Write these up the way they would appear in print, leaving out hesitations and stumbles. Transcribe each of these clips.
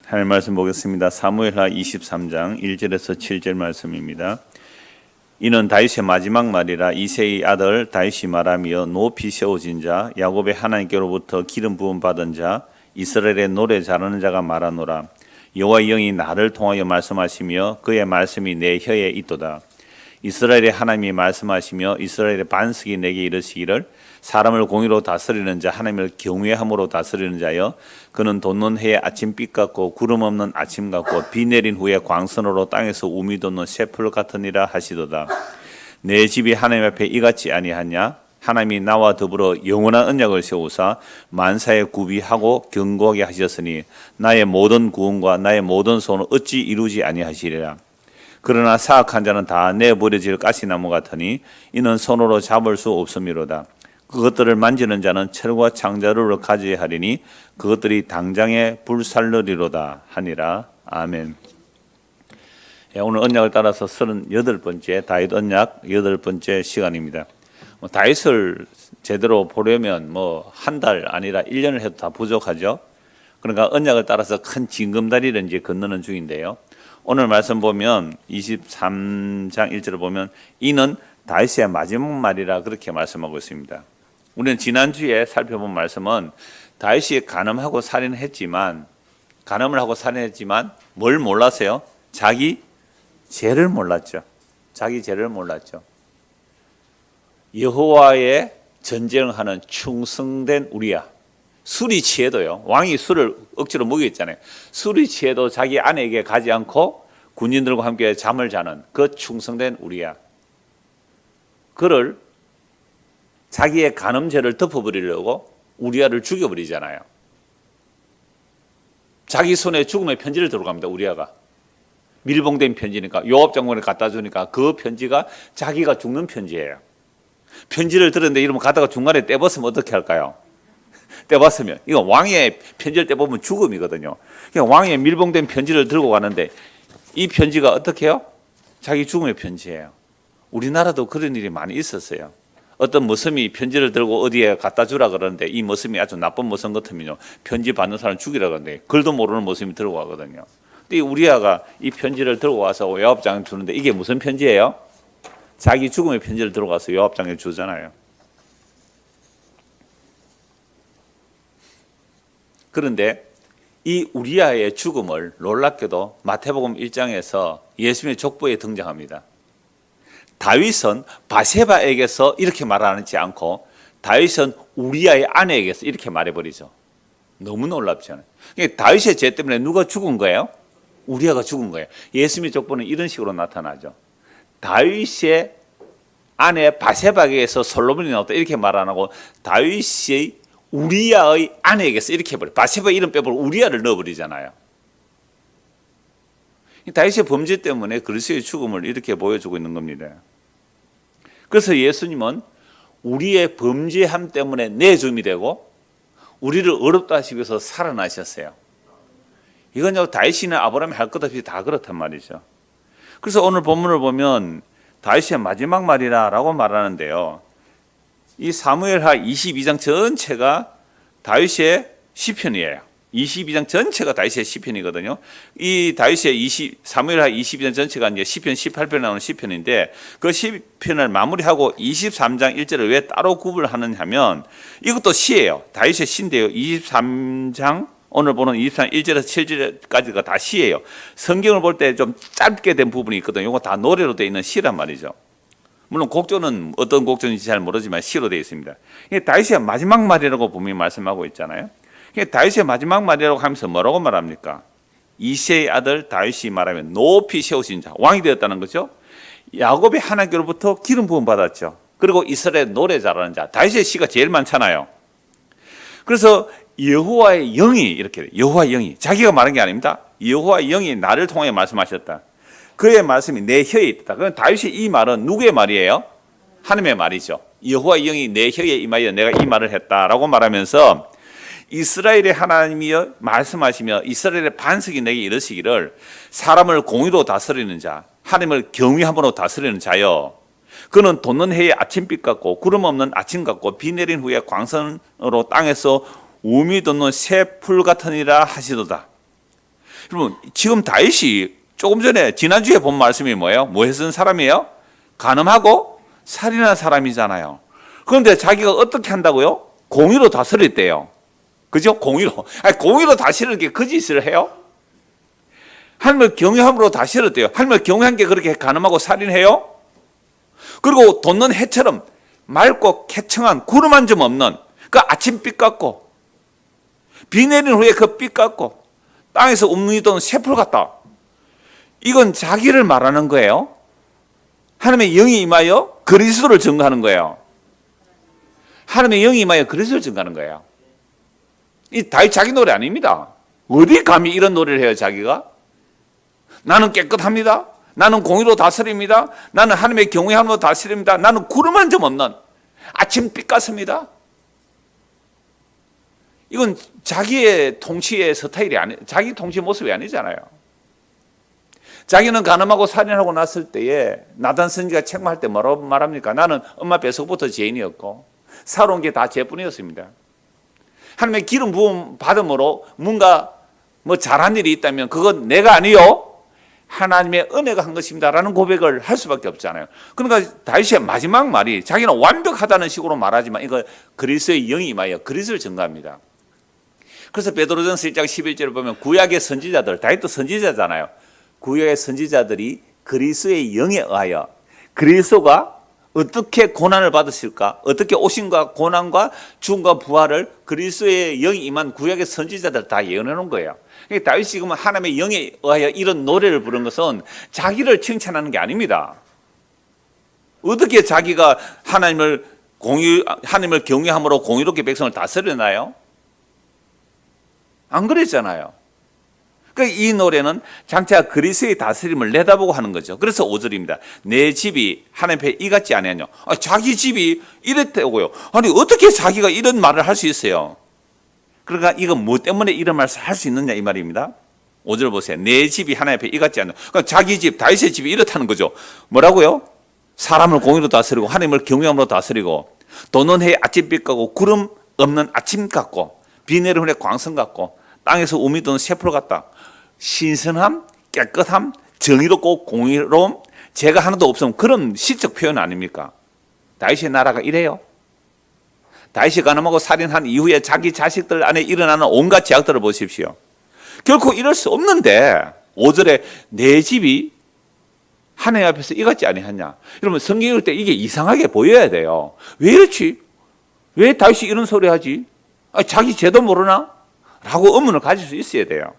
하나님 말씀 보겠습니다. 사무엘하 23장 1절에서 7절 말씀입니다. 이는 다윗의 마지막 말이라. 이새의 아들 다윗이 말하며 높이 세워진 자, 야곱의 하나님께로부터 기름 부음 받은 자, 이스라엘의 노래 잘하는 자가 말하노라. 여호와의 영이 나를 통하여 말씀하시며 그의 말씀이 내 혀에 있도다. 이스라엘의 하나님이 말씀하시며 이스라엘의 반석이 내게 이르시기를, 사람을 공의로 다스리는 자, 하나님을 경외함으로 다스리는 자여, 그는 돋는 해의 아침빛 같고 구름 없는 아침 같고 비 내린 후에 광선으로 땅에서 우미 돋는 새풀 같으니라 하시도다. 내 집이 하나님 앞에 이같이 아니하냐? 하나님이 나와 더불어 영원한 언약을 세우사 만사에 구비하고 견고하게 하셨으니 나의 모든 구원과 나의 모든 소원을 어찌 이루지 아니하시리라. 그러나 사악한 자는 다 내버려질 가시나무 같으니 이는 손으로 잡을 수 없음이로다. 그것들을 만지는 자는 철과 창자루를 가져야 하리니 그것들이 당장에 불살르리로다 하니라. 아멘. 오늘 언약을 따라서 38번째 다윗 언약 8번째 시간입니다. 다윗을 제대로 보려면 한 달 아니라 1년을 해도 다 부족하죠. 그러니까 언약을 따라서 큰 징검다리를 이제 건너는 중인데요. 오늘 말씀 보면 23장 1절을 보면 이는 다윗의 마지막 말이라 그렇게 말씀하고 있습니다. 우리는 지난주에 살펴본 말씀은 다윗이 간음하고 살인했지만 뭘 몰랐어요? 자기 죄를 몰랐죠. 자기 죄를 몰랐죠. 여호와의 전쟁하는 충성된 우리야. 술이 취해도요. 왕이 술을 억지로 먹였잖아요. 술이 취해도 자기 아내에게 가지 않고 군인들과 함께 잠을 자는 그 충성된 우리야. 그를 자기의 간음죄를 덮어버리려고 우리아를 죽여버리잖아요. 자기 손에 죽음의 편지를 들어갑니다. 우리아가. 밀봉된 편지니까 요압 장군에 갖다 주니까 그 편지가 자기가 죽는 편지예요. 편지를 들었는데 이러면 가다가 중간에 떼봤으면 어떻게 할까요? 떼봤으면 이거 왕의 편지를 떼보면 죽음이거든요. 그러니까 왕의 밀봉된 편지를 들고 가는데 이 편지가 어떻게 해요? 자기 죽음의 편지예요. 우리나라도 그런 일이 많이 있었어요. 어떤 머슴이 편지를 들고 어디에 갖다 주라 그러는데 이 머슴이 아주 나쁜 머슴 같으면요, 편지 받는 사람 죽이라 그러는데 글도 모르는 머슴이 들고 가거든요. 근데 우리아가 이 편지를 들고 와서 요압장에 주는데 이게 무슨 편지예요? 자기 죽음의 편지를 들고 가서 요압장에 주잖아요. 그런데 이 우리아의 죽음을 놀랍게도 마태복음 1장에서 예수님의 족보에 등장합니다. 다윗은 바세바에게서 이렇게 말하지 않고 다윗은 우리아의 아내에게서 이렇게 말해버리죠. 너무 놀랍지 않아요? 다윗의 죄 때문에 누가 죽은 거예요? 우리아가 죽은 거예요. 예수님의 족보는 이런 식으로 나타나죠. 다윗의 아내 바세바에게서 솔로몬이 나왔다 이렇게 말 안 하고 다윗의 우리아의 아내에게서 이렇게 해버려요. 바세바 이름 빼버리고 우리아를 넣어버리잖아요. 다윗의 범죄 때문에 그리스도의 죽음을 이렇게 보여주고 있는 겁니다. 그래서 예수님은 우리의 범죄함 때문에 내 죽음이 되고 우리를 어렵다 하시기 위해서 살아나셨어요. 이건 다윗이나 아브라함이 할 것 없이 다 그렇단 말이죠. 그래서 오늘 본문을 보면 다윗의 마지막 말이라고 말하는데요. 이 사무엘하 22장 전체가 다윗의 시편이에요. 22장 전체가 다윗의 시편이거든요. 이 다윗의 사무엘하 22장 전체가 이제 시편 18편에 나오는 시편인데 그 시편을 마무리하고 23장 1절을 왜 따로 구분하느냐 하면 이것도 시예요. 다윗의 시인데요. 23장 오늘 보는 23장 1절에서 7절까지가 다 시예요. 성경을 볼 때 좀 짧게 된 부분이 있거든요. 이거 다 노래로 되어 있는 시란 말이죠. 물론 곡조는 어떤 곡조인지 잘 모르지만 시로 되어 있습니다. 이게 다윗의 마지막 말이라고 분명히 말씀하고 있잖아요. 다윗의 마지막 말이라고 하면서 뭐라고 말합니까? 이새의 아들 다윗이 말하면 높이 세우신 자, 왕이 되었다는 거죠. 야곱의 하나님께로부터 기름 부음 받았죠. 그리고 이스라엘 노래 잘하는 자, 다윗의 시가 제일 많잖아요. 그래서 여호와의 영이 이렇게 돼요. 여호와의 영이 자기가 말한 게 아닙니다. 여호와의 영이 나를 통해 말씀하셨다. 그의 말씀이 내 혀에 있다. 그럼 다윗의 이 말은 누구의 말이에요? 하나님의 말이죠. 여호와의 영이 내 혀에 임하여 내가 이 말을 했다라고 말하면서 이스라엘의 하나님이여 말씀하시며 이스라엘의 반석이 내게 이르시기를, 사람을 공의로 다스리는 자, 하나님을 경외함으로 다스리는 자여, 그는 돋는 해의 아침빛 같고 구름 없는 아침 같고 비 내린 후에 광선으로 땅에서 우미 돋는 새 풀 같으니라 하시도다. 여러분, 지금 다윗이 조금 전에 지난주에 본 말씀이 뭐예요? 뭐 했던 사람이에요? 간음하고 살인한 사람이잖아요. 그런데 자기가 어떻게 한다고요? 공의로 다스렸대요. 그죠? 공의로. 아니, 공의로 다스리는 게 그 짓을 해요? 하나님을 경외함으로 다스렸대요. 하나님을 경외한 게 그렇게 간음하고 살인해요? 그리고 돋는 해처럼 맑고 쾌청한 구름 한 점 없는 그 아침빛 같고 비 내린 후에 그 빛 같고 땅에서 움직이던 새풀 같다. 이건 자기를 말하는 거예요. 하나님의 영이 임하여 그리스도를 증거하는 거예요. 하나님의 영이 임하여 그리스도를 증거하는 거예요. 이 다윗 자기 노래 아닙니다. 어디 감히 이런 노래를 해요, 자기가? 나는 깨끗합니다. 나는 공의로 다스립니다. 나는 하나님의 경외함으로 다스립니다. 나는 구름 한 점 없는 아침빛 같습니다. 이건 자기의 통치의 스타일이 자기 통치 모습이 아니잖아요. 자기는 간음하고 살인하고 났을 때에 나단 선지가 책망할 때 뭐라고 말합니까? 나는 엄마 뱃속부터 죄인이었고 살아온 게 다 죄뿐이었습니다. 하나님의 기름 부음 받음으로 뭔가 뭐 잘한 일이 있다면 그건 내가 아니요 하나님의 은혜가 한 것입니다라는 고백을 할 수밖에 없잖아요. 그러니까 다윗의 마지막 말이 자기는 완벽하다는 식으로 말하지만 이거 그리스도의 영이 임하여 그리스도를 증거합니다. 그래서 베드로전서 1장 11절을 보면 구약의 선지자들, 다윗도 선지자잖아요. 구약의 선지자들이 그리스도의 영에 의하여 그리스도가 어떻게 고난을 받으실까, 어떻게 오신과 고난과 죽음과 부활을 그리스도의 영이 임한 구약의 선지자들 다 예언해 놓은 거예요. 그러니까 다윗이 지금 하나님의 영에 의하여 이런 노래를 부른 것은 자기를 칭찬하는 게 아닙니다. 어떻게 자기가 하나님을 경외함으로 공의롭게 백성을 다스려나요? 안 그랬잖아요. 그러니까 이 노래는 장차 그리스도의 다스림을 내다보고 하는 거죠. 그래서 5절입니다. 내 집이 하나님 앞에 이같지 아니하냐. 자기 집이 이랬다고요. 아니 어떻게 자기가 이런 말을 할 수 있어요? 그러니까 이건 뭐 때문에 이런 말을 할 수 있느냐 이 말입니다. 5절 보세요. 내 집이 하나님 앞에 이같지 않냐. 그러니까 자기 집, 다윗의 집이 이렇다는 거죠. 뭐라고요? 사람을 공의로 다스리고 하나님을 경외함으로 다스리고 도는 해의 아침빛 같고 구름 없는 아침 같고 비 내리는 후에 광선 같고 땅에서 우미 도는 새풀 같다. 신선함, 깨끗함, 정의롭고 공의로움, 죄가 하나도 없으면 그런 시적 표현 아닙니까? 다윗의 나라가 이래요. 다윗이 간음하고 살인한 이후에 자기 자식들 안에 일어나는 온갖 죄악들을 보십시오. 결코 이럴 수 없는데 5절에 내 집이 하나님 앞에서 이같지 아니하냐. 여러분 성경 읽을 때 이게 이상하게 보여야 돼요. 왜 이렇지? 왜 다윗이 이런 소리 하지? 자기 죄도 모르나? 라고 의문을 가질 수 있어야 돼요.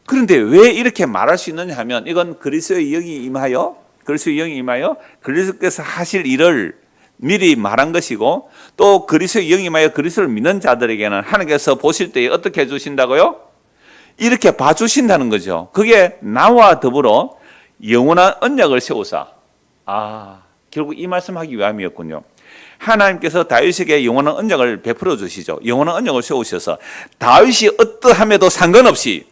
그런데 왜 이렇게 말할 수 있느냐 하면 이건 그리스도의 영이 임하여 그리스도께서 하실 일을 미리 말한 것이고 또 그리스도의 영이 임하여 그리스도를 믿는 자들에게는 하나님께서 보실 때 어떻게 해주신다고요? 이렇게 봐주신다는 거죠. 그게 나와 더불어 영원한 언약을 세우사. 결국 이 말씀하기 위함이었군요. 하나님께서 다윗에게 영원한 언약을 베풀어 주시죠. 영원한 언약을 세우셔서 다윗이 어떠함에도 상관없이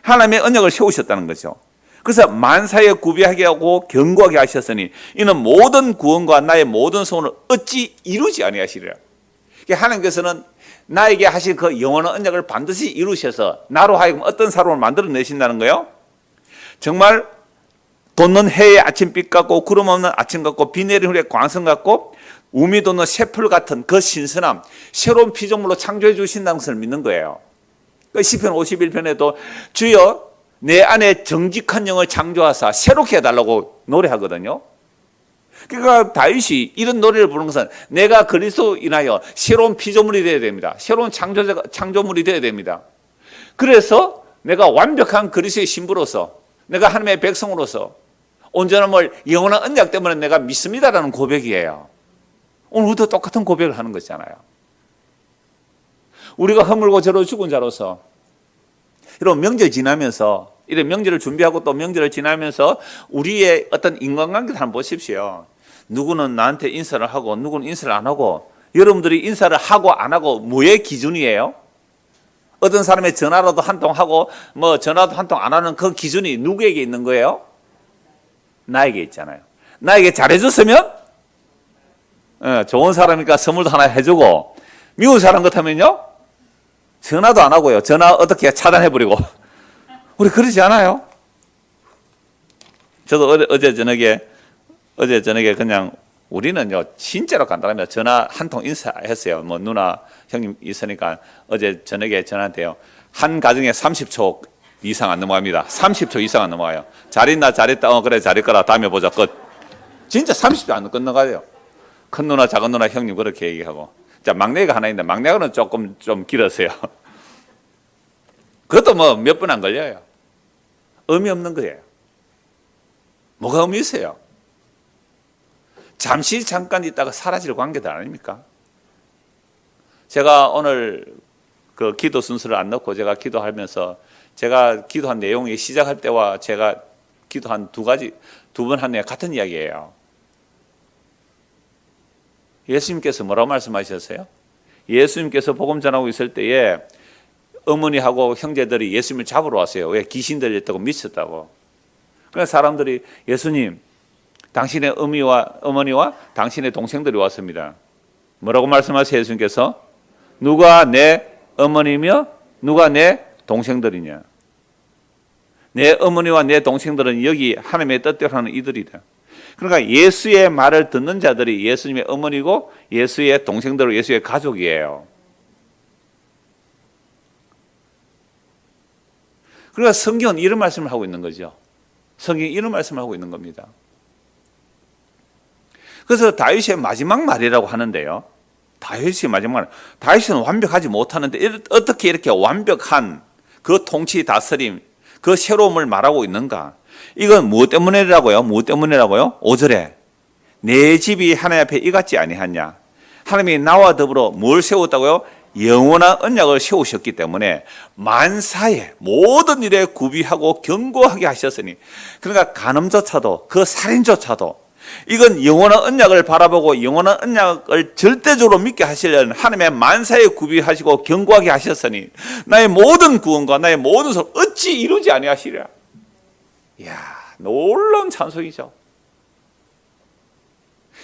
하나님의 언약을 세우셨다는 거죠. 그래서 만사에 구비하게 하고 견고하게 하셨으니 이는 모든 구원과 나의 모든 소원을 어찌 이루지 아니하시리라. 하나님께서는 나에게 하실 그 영원한 언약을 반드시 이루셔서 나로 하여금 어떤 사람을 만들어내신다는 거예요. 정말 돋는 해의 아침빛 같고 구름 없는 아침 같고 비 내린 후에 광선 같고 우미 돋는 새풀 같은 그 신선함, 새로운 피조물로 창조해 주신다는 것을 믿는 거예요. 시편 51편에도 주여 내 안에 정직한 영을 창조하사 새롭게 해달라고 노래하거든요. 그러니까 다윗이 이런 노래를 부르는 것은 내가 그리스도 인하여 새로운 피조물이 되어야 됩니다. 새로운 창조물이 되어야 됩니다. 그래서 내가 완벽한 그리스도의 신부로서 내가 하나님의 백성으로서 온전함을 영원한 언약 때문에 내가 믿습니다라는 고백이에요. 오늘부터 똑같은 고백을 하는 것이잖아요. 우리가 허물고 죄로 죽은 자로서 여러분 명절 지나면서 이런 명절을 준비하고 또 명절을 지나면서 우리의 어떤 인간관계를 한번 보십시오. 누구는 나한테 인사를 하고 누구는 인사를 안 하고 여러분들이 인사를 하고 안 하고 뭐의 기준이에요? 어떤 사람의 전화라도 한 통 하고 뭐 전화도 한 통 안 하는 그 기준이 누구에게 있는 거예요? 나에게 있잖아요. 나에게 잘해줬으면 좋은 사람이니까 선물도 하나 해주고 미운 사람 같으면요 전화도 안 하고요. 전화 어떻게 차단해버리고 우리 그러지 않아요? 저도 어제 저녁에 그냥 우리는요 진짜로 간단합니다. 전화 한 통 인사했어요. 뭐 누나 형님 있으니까 어제 저녁에 전화한테요. 한 가정에 30초 이상 안 넘어갑니다. 30초 이상 안 넘어가요. 잘 있나 잘 있다. 그래 잘 있거라. 다음에 보자. 끝. 진짜 30초 안 끝나가요. 큰 누나 작은 누나 형님 그렇게 얘기하고. 자 막내가 하나 있는데 막내가는 조금 좀 길었어요. 그것도 뭐 몇 분 안 걸려요. 의미 없는 거예요. 뭐가 의미 있어요? 잠시 잠깐 있다가 사라질 관계들 아닙니까? 제가 오늘 그 기도 순서를 안 넣고 제가 기도하면서 제가 기도한 내용이 시작할 때와 제가 기도한 두 번 한 게 같은 이야기예요. 예수님께서 뭐라고 말씀하셨어요? 예수님께서 복음 전하고 있을 때에 어머니하고 형제들이 예수님을 잡으러 왔어요. 왜? 귀신 들렸다고 미쳤다고. 그래서 사람들이 예수님, 당신의 어머니와 당신의 동생들이 왔습니다. 뭐라고 말씀하세요? 예수님께서 누가 내 어머니며 누가 내 동생들이냐? 내 어머니와 내 동생들은 여기 하나님의 뜻대로 하는 이들이다. 그러니까 예수의 말을 듣는 자들이 예수님의 어머니고 예수의 동생들은 예수의 가족이에요. 그러니까 성경은 이런 말씀을 하고 있는 거죠. 성경이 이런 말씀을 하고 있는 겁니다. 그래서 다윗의 마지막 말이라고 하는데요. 다윗의 마지막 말. 다윗은 완벽하지 못하는데 어떻게 이렇게 완벽한 그 통치 다스림, 그 새로움을 말하고 있는가? 이건 무엇 때문이라고요? 무엇 때문이라고요? 5절에 내 집이 하나님 앞에 이같지 아니하냐? 하나님이 나와 더불어 뭘 세웠다고요? 영원한 언약을 세우셨기 때문에 만사의 모든 일에 구비하고 견고하게 하셨으니, 그러니까 간음조차도 그 살인조차도 이건 영원한 언약을 바라보고 영원한 언약을 절대적으로 믿게 하시려는 하나님의 만사에 구비하시고 견고하게 하셨으니 나의 모든 구원과 나의 모든 소원 어찌 이루지 아니하시랴. 이야, 놀라운 찬송이죠.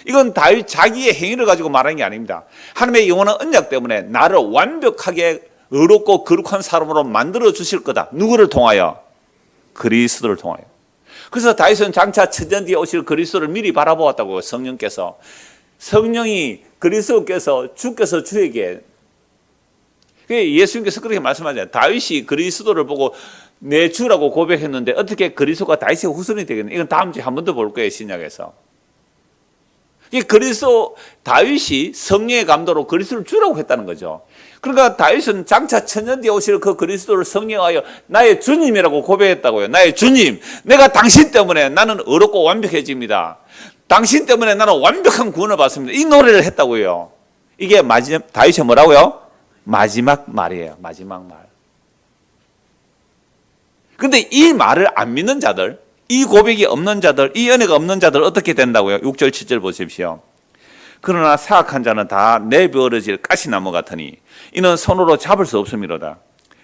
이건 다윗 자기의 행위를 가지고 말하는 게 아닙니다. 하나님의 영원한 언약 때문에 나를 완벽하게 의롭고 거룩한 사람으로 만들어 주실 거다. 누구를 통하여? 그리스도를 통하여. 그래서 다윗은 장차 천년 뒤에 오실 그리스도를 미리 바라보았다고. 성령이 그리스도께서 주께서 주에게, 예수님께서 그렇게 말씀하잖아요. 다윗이 그리스도를 보고 내 주라고 고백했는데 어떻게 그리스도가 다윗의 후손이 되겠냐. 이건 다음 주에 한 번 더 볼 거예요. 신약에서. 그리스도 다윗이 성령의 감도로 그리스도를 주라고 했다는 거죠. 그러니까 다윗은 장차 천년 뒤에 오실 그 그리스도를 성령하여 나의 주님이라고 고백했다고요. 나의 주님, 내가 당신 때문에 나는 의롭고 완벽해집니다. 당신 때문에 나는 완벽한 구원을 받습니다. 이 노래를 했다고요. 이게 다윗의 뭐라고요? 마지막 말이에요. 마지막 말. 근데 이 말을 안 믿는 자들, 이 고백이 없는 자들, 이 은혜가 없는 자들 어떻게 된다고요? 6절 7절 보십시오. 그러나 사악한 자는 다 내버려질 가시나무 같으니 이는 손으로 잡을 수 없음이로다.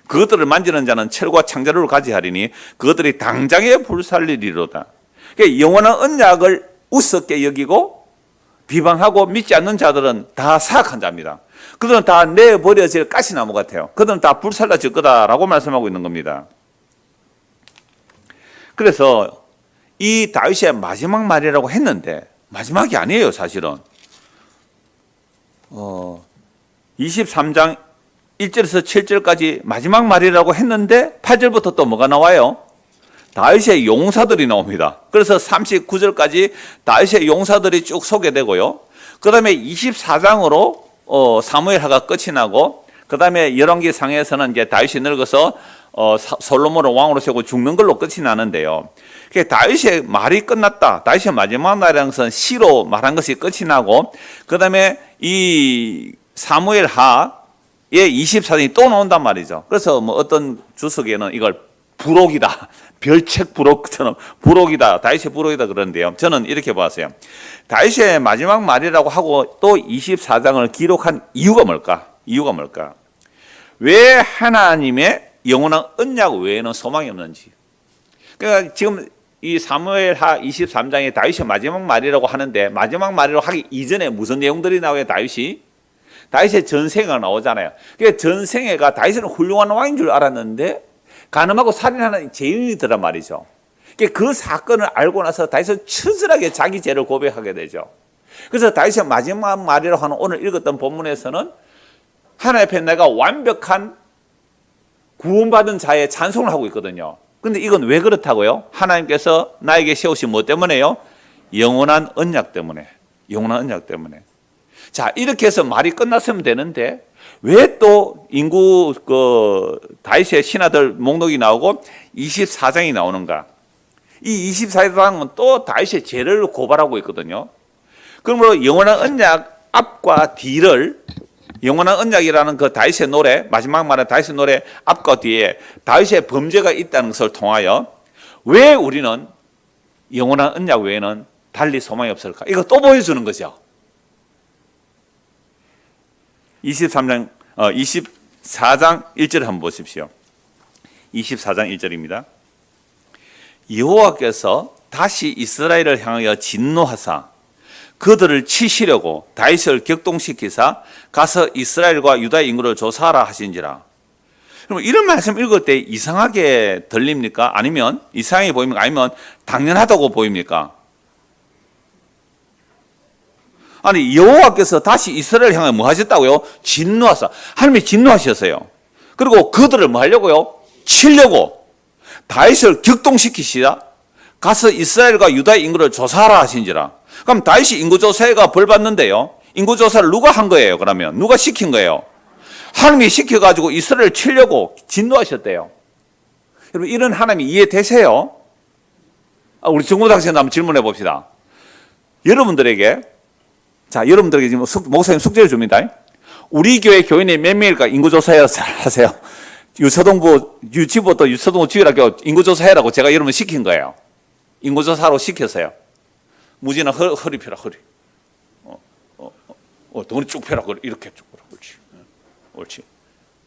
그것들을 만지는 자는 철과 창자루를 가지하리니 그것들이 당장에 불살리리로다. 그러니까 영원한 언약을 우습게 여기고 비방하고 믿지 않는 자들은 다 사악한 자입니다. 그들은 다 내버려질 가시나무 같아요. 그들은 다 불살라질 거다라고 말씀하고 있는 겁니다. 그래서 이 다윗의 마지막 말이라고 했는데 마지막이 아니에요. 사실은 23장 1절에서 7절까지 마지막 말이라고 했는데 8절부터 또 뭐가 나와요? 다윗의 용사들이 나옵니다. 그래서 39절까지 다윗의 용사들이 쭉 소개되고요. 그 다음에 24장으로 사무엘하가 끝이 나고, 그 다음에 열왕기상에서는 이제 다윗이 늙어서 솔로몬을 왕으로 세우고 죽는 걸로 끝이 나는데요. 다윗의 말이 끝났다. 다윗의 마지막 말이라는 것은 시로 말한 것이 끝이 나고, 그 다음에 이 사무엘하의 24장이 또 나온단 말이죠. 그래서 뭐 어떤 주석에는 이걸 부록이다, 별책 부록처럼 부록이다, 다윗의 부록이다 그러는데요. 저는 이렇게 봤어요. 다윗의 마지막 말이라고 하고 또 24장을 기록한 이유가 뭘까? 왜 하나님의 영원한 언약 외에는 소망이 없는지. 그러니까 지금 이 사무엘하 23장에 다윗의 마지막 말이라고 하는데, 마지막 말이라고 하기 이전에 무슨 내용들이 나와요? 다윗의 전생애가 나오잖아요. 그러니까 전생애가 다윗은 훌륭한 왕인 줄 알았는데 간음하고 살인하는 죄인이더란 말이죠. 그 사건을 알고 나서 다윗은 처절하게 자기 죄를 고백하게 되죠. 그래서 다윗의 마지막 말이라고 하는 오늘 읽었던 본문에서는 하나님 앞에 내가 완벽한 구원받은 자의 찬송을 하고 있거든요. 근데 이건 왜 그렇다고요? 하나님께서 나에게 세우신 뭐 때문에요? 영원한 언약 때문에. 영원한 언약 때문에. 자, 이렇게 해서 말이 끝났으면 되는데 왜 또 인구 다윗의 신하들 목록이 나오고 24장이 나오는가? 이 24장은 또 다윗의 죄를 고발하고 있거든요. 그러므로 영원한 언약 앞과 뒤를, 영원한 언약이라는 그 다윗의 노래, 마지막 말은 다윗의 노래 앞과 뒤에 다윗의 범죄가 있다는 것을 통하여 왜 우리는 영원한 언약 외에는 달리 소망이 없을까? 이거 또 보여주는 거죠. 24장 1절을 한번 보십시오. 24장 1절입니다. 여호와께서 다시 이스라엘을 향하여 진노하사 그들을 치시려고 다윗을 격동시키사 가서 이스라엘과 유다의 인구를 조사하라 하신지라. 그럼 이런 말씀 읽을 때 이상하게 들립니까? 아니면 이상하게 보입니까? 아니면 당연하다고 보입니까? 아니, 여호와께서 다시 이스라엘을 향해 뭐 하셨다고요? 진노하사. 하나님이 진노하셨어요. 그리고 그들을 뭐 하려고요? 치려고 다윗을 격동시키시다 가서 이스라엘과 유다의 인구를 조사하라 하신지라. 그럼 다윗이 인구조사가 벌 받는데요, 인구조사를 누가 한 거예요? 그러면 누가 시킨 거예요? 하나님이 시켜가지고 이스라엘을 치려고 진노하셨대요. 여러분, 이런 하나님이 이해되세요? 우리 정보당시에 한번 질문해 봅시다. 여러분들에게 지금 목사님 숙제를 줍니다. 우리 교회 교인이 몇 명일까? 인구조사하세요. 유치부부터 유초등부 주일학교 인구조사해라고 제가 여러분 시킨 거예요. 인구조사로 시켰어요. 무지나 허리 펴라, 허리. 덩어리 쭉 펴라, 이렇게 쭉 펴라. 옳지. 옳지.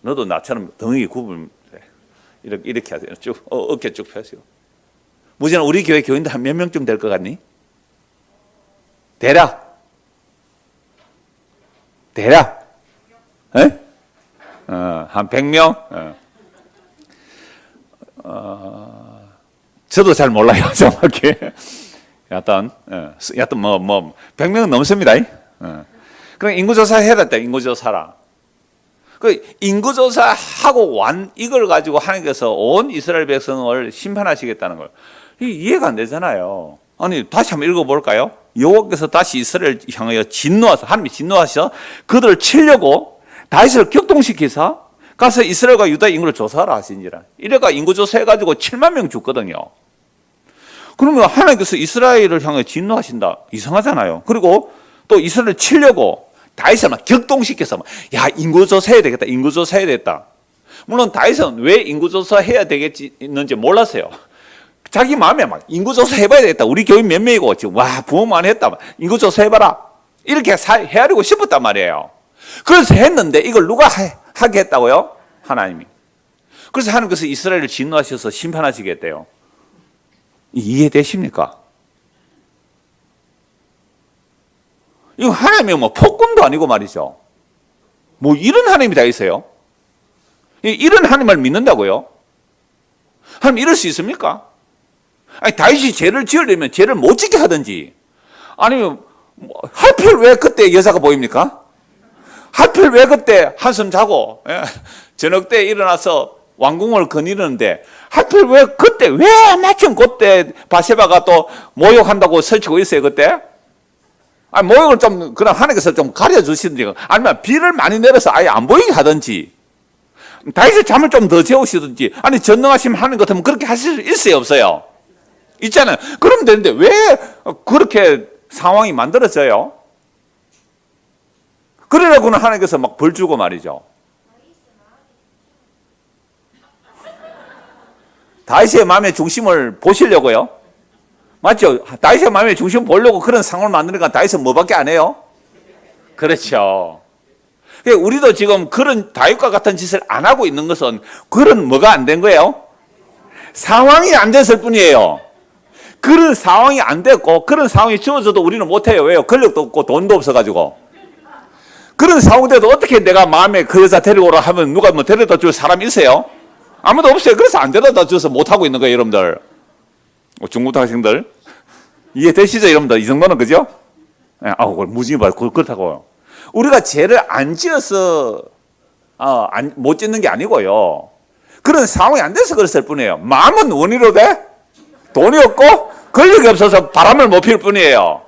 너도 나처럼 덩이 굽으면 돼. 이렇게 하세요. 쭉, 어깨 쭉 펴세요. 무지나 우리 교회 교인들 한 몇 명쯤 될 것 같니? 대략. 에? 한 100명? 저도 잘 몰라요, 정확히. 여하튼 100명 넘습니다. 그럼 인구조사 해야 돼, 인구조사라. 그 인구조사하고 이걸 가지고 하나님께서 온 이스라엘 백성을 심판하시겠다는 걸. 이해가 안 되잖아요. 아니, 다시 한번 읽어볼까요? 여호와께서 다시 이스라엘을 향하여 진노하사, 하나님이 진노하셔 그들을 치려고 다윗을 격동시키사 가서 이스라엘과 유다의 인구를 조사하라 하신지라. 이래가 인구조사해가지고 7만 명 죽거든요. 그러면 하나님께서 이스라엘을 향해 진노하신다. 이상하잖아요. 그리고 또 이스라엘을 치려고 다윗을 막 격동시켜서 야, 인구조사해야 되겠다. 인구조사해야 되겠다. 물론 다윗은 왜 인구조사해야 되겠는지 몰랐어요. 자기 마음에 막 인구조사 해봐야 되겠다. 우리 교인 몇 명이고 지금 와 부모 많이 했다. 인구조사 해봐라. 이렇게 헤아리고 싶었단 말이에요. 그래서 했는데 이걸 누가 하게 했다고요? 하나님이. 그래서 하나님께서 이스라엘을 진노하셔서 심판하시겠대요. 이해되십니까? 이거 하나님이 뭐 폭군도 아니고 말이죠. 뭐 이런 하나님이 다 있어요? 이런 하나님을 믿는다고요? 하나님 이럴 수 있습니까? 아니, 다윗이 죄를 지으려면 죄를 못 짓게 하든지, 아니면 하필 왜 그때 여자가 보입니까? 하필 왜 그때 한숨 자고 저녁 때 일어나서 왕궁을 거니는데 하필 왜 그때 왜 마침 그때 바세바가 또 모욕한다고 설치고 있어요 그때? 아니, 모욕을 좀 그럼 하나님께서 좀 가려주시든지, 아니면 비를 많이 내려서 아예 안 보이게 하든지, 다윗을 잠을 좀 더 재우시든지. 아니, 전능하신 하나님 같으면 그렇게 하실 수 있어요 없어요? 있잖아요. 그러면 되는데 왜 그렇게 상황이 만들어져요? 그러려고는 하나님께서 막 벌 주고 말이죠. 다윗의 마음의 중심을 보시려고요? 맞죠? 다윗의 마음의 중심을 보려고 그런 상황을 만드니까 다윗은 뭐밖에 안 해요? 그렇죠. 우리도 지금 그런 다윗과 같은 짓을 안 하고 있는 것은 그런 뭐가 안 된 거예요? 상황이 안 됐을 뿐이에요. 그런 상황이 안 됐고 그런 상황이 주어져도 우리는 못해요. 왜요? 권력도 없고 돈도 없어가지고. 그런 상황인데도 어떻게 내가 마음에 그 여자 데리고 오라 하면 누가 뭐 데려다 줄 사람이 있어요? 아무도 없어요. 그래서 안 데려다 줘서 못하고 있는 거예요, 여러분들. 중고등학생들. 이해되시죠, 여러분들? 이 정도는, 그죠? 무지개 봐. 그렇다고. 우리가 죄를 안 지어서, 못 짓는 게 아니고요. 그런 상황이 안 돼서 그랬을 뿐이에요. 마음은 원의로 돼? 돈이 없고, 권력이 없어서 바람을 못 필 뿐이에요.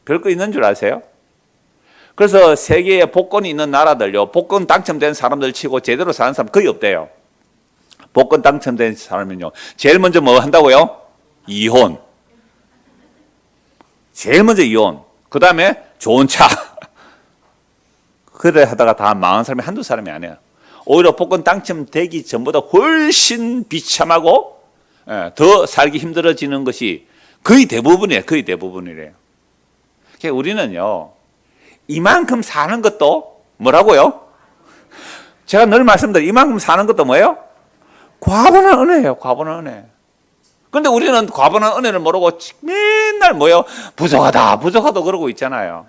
별거 있는 줄 아세요? 그래서 세계에 복권이 있는 나라들요, 복권 당첨된 사람들 치고 제대로 사는 사람 거의 없대요. 복권 당첨된 사람은요, 제일 먼저 뭐 한다고요? 이혼. 제일 먼저 이혼. 그 다음에 좋은 차. 그래 하다가 다 망한 사람이 한두 사람이 아니에요. 오히려 복권 당첨되기 전보다 훨씬 비참하고 더 살기 힘들어지는 것이 거의 대부분이에요. 거의 대부분이래요. 그러니까 우리는요, 이만큼 사는 것도 뭐라고요? 제가 늘 말씀드려요. 이만큼 사는 것도 뭐예요? 과분한 은혜예요. 과분한 은혜. 그런데 우리는 과분한 은혜를 모르고 맨날 뭐예요? 부족하다 부족하다 그러고 있잖아요.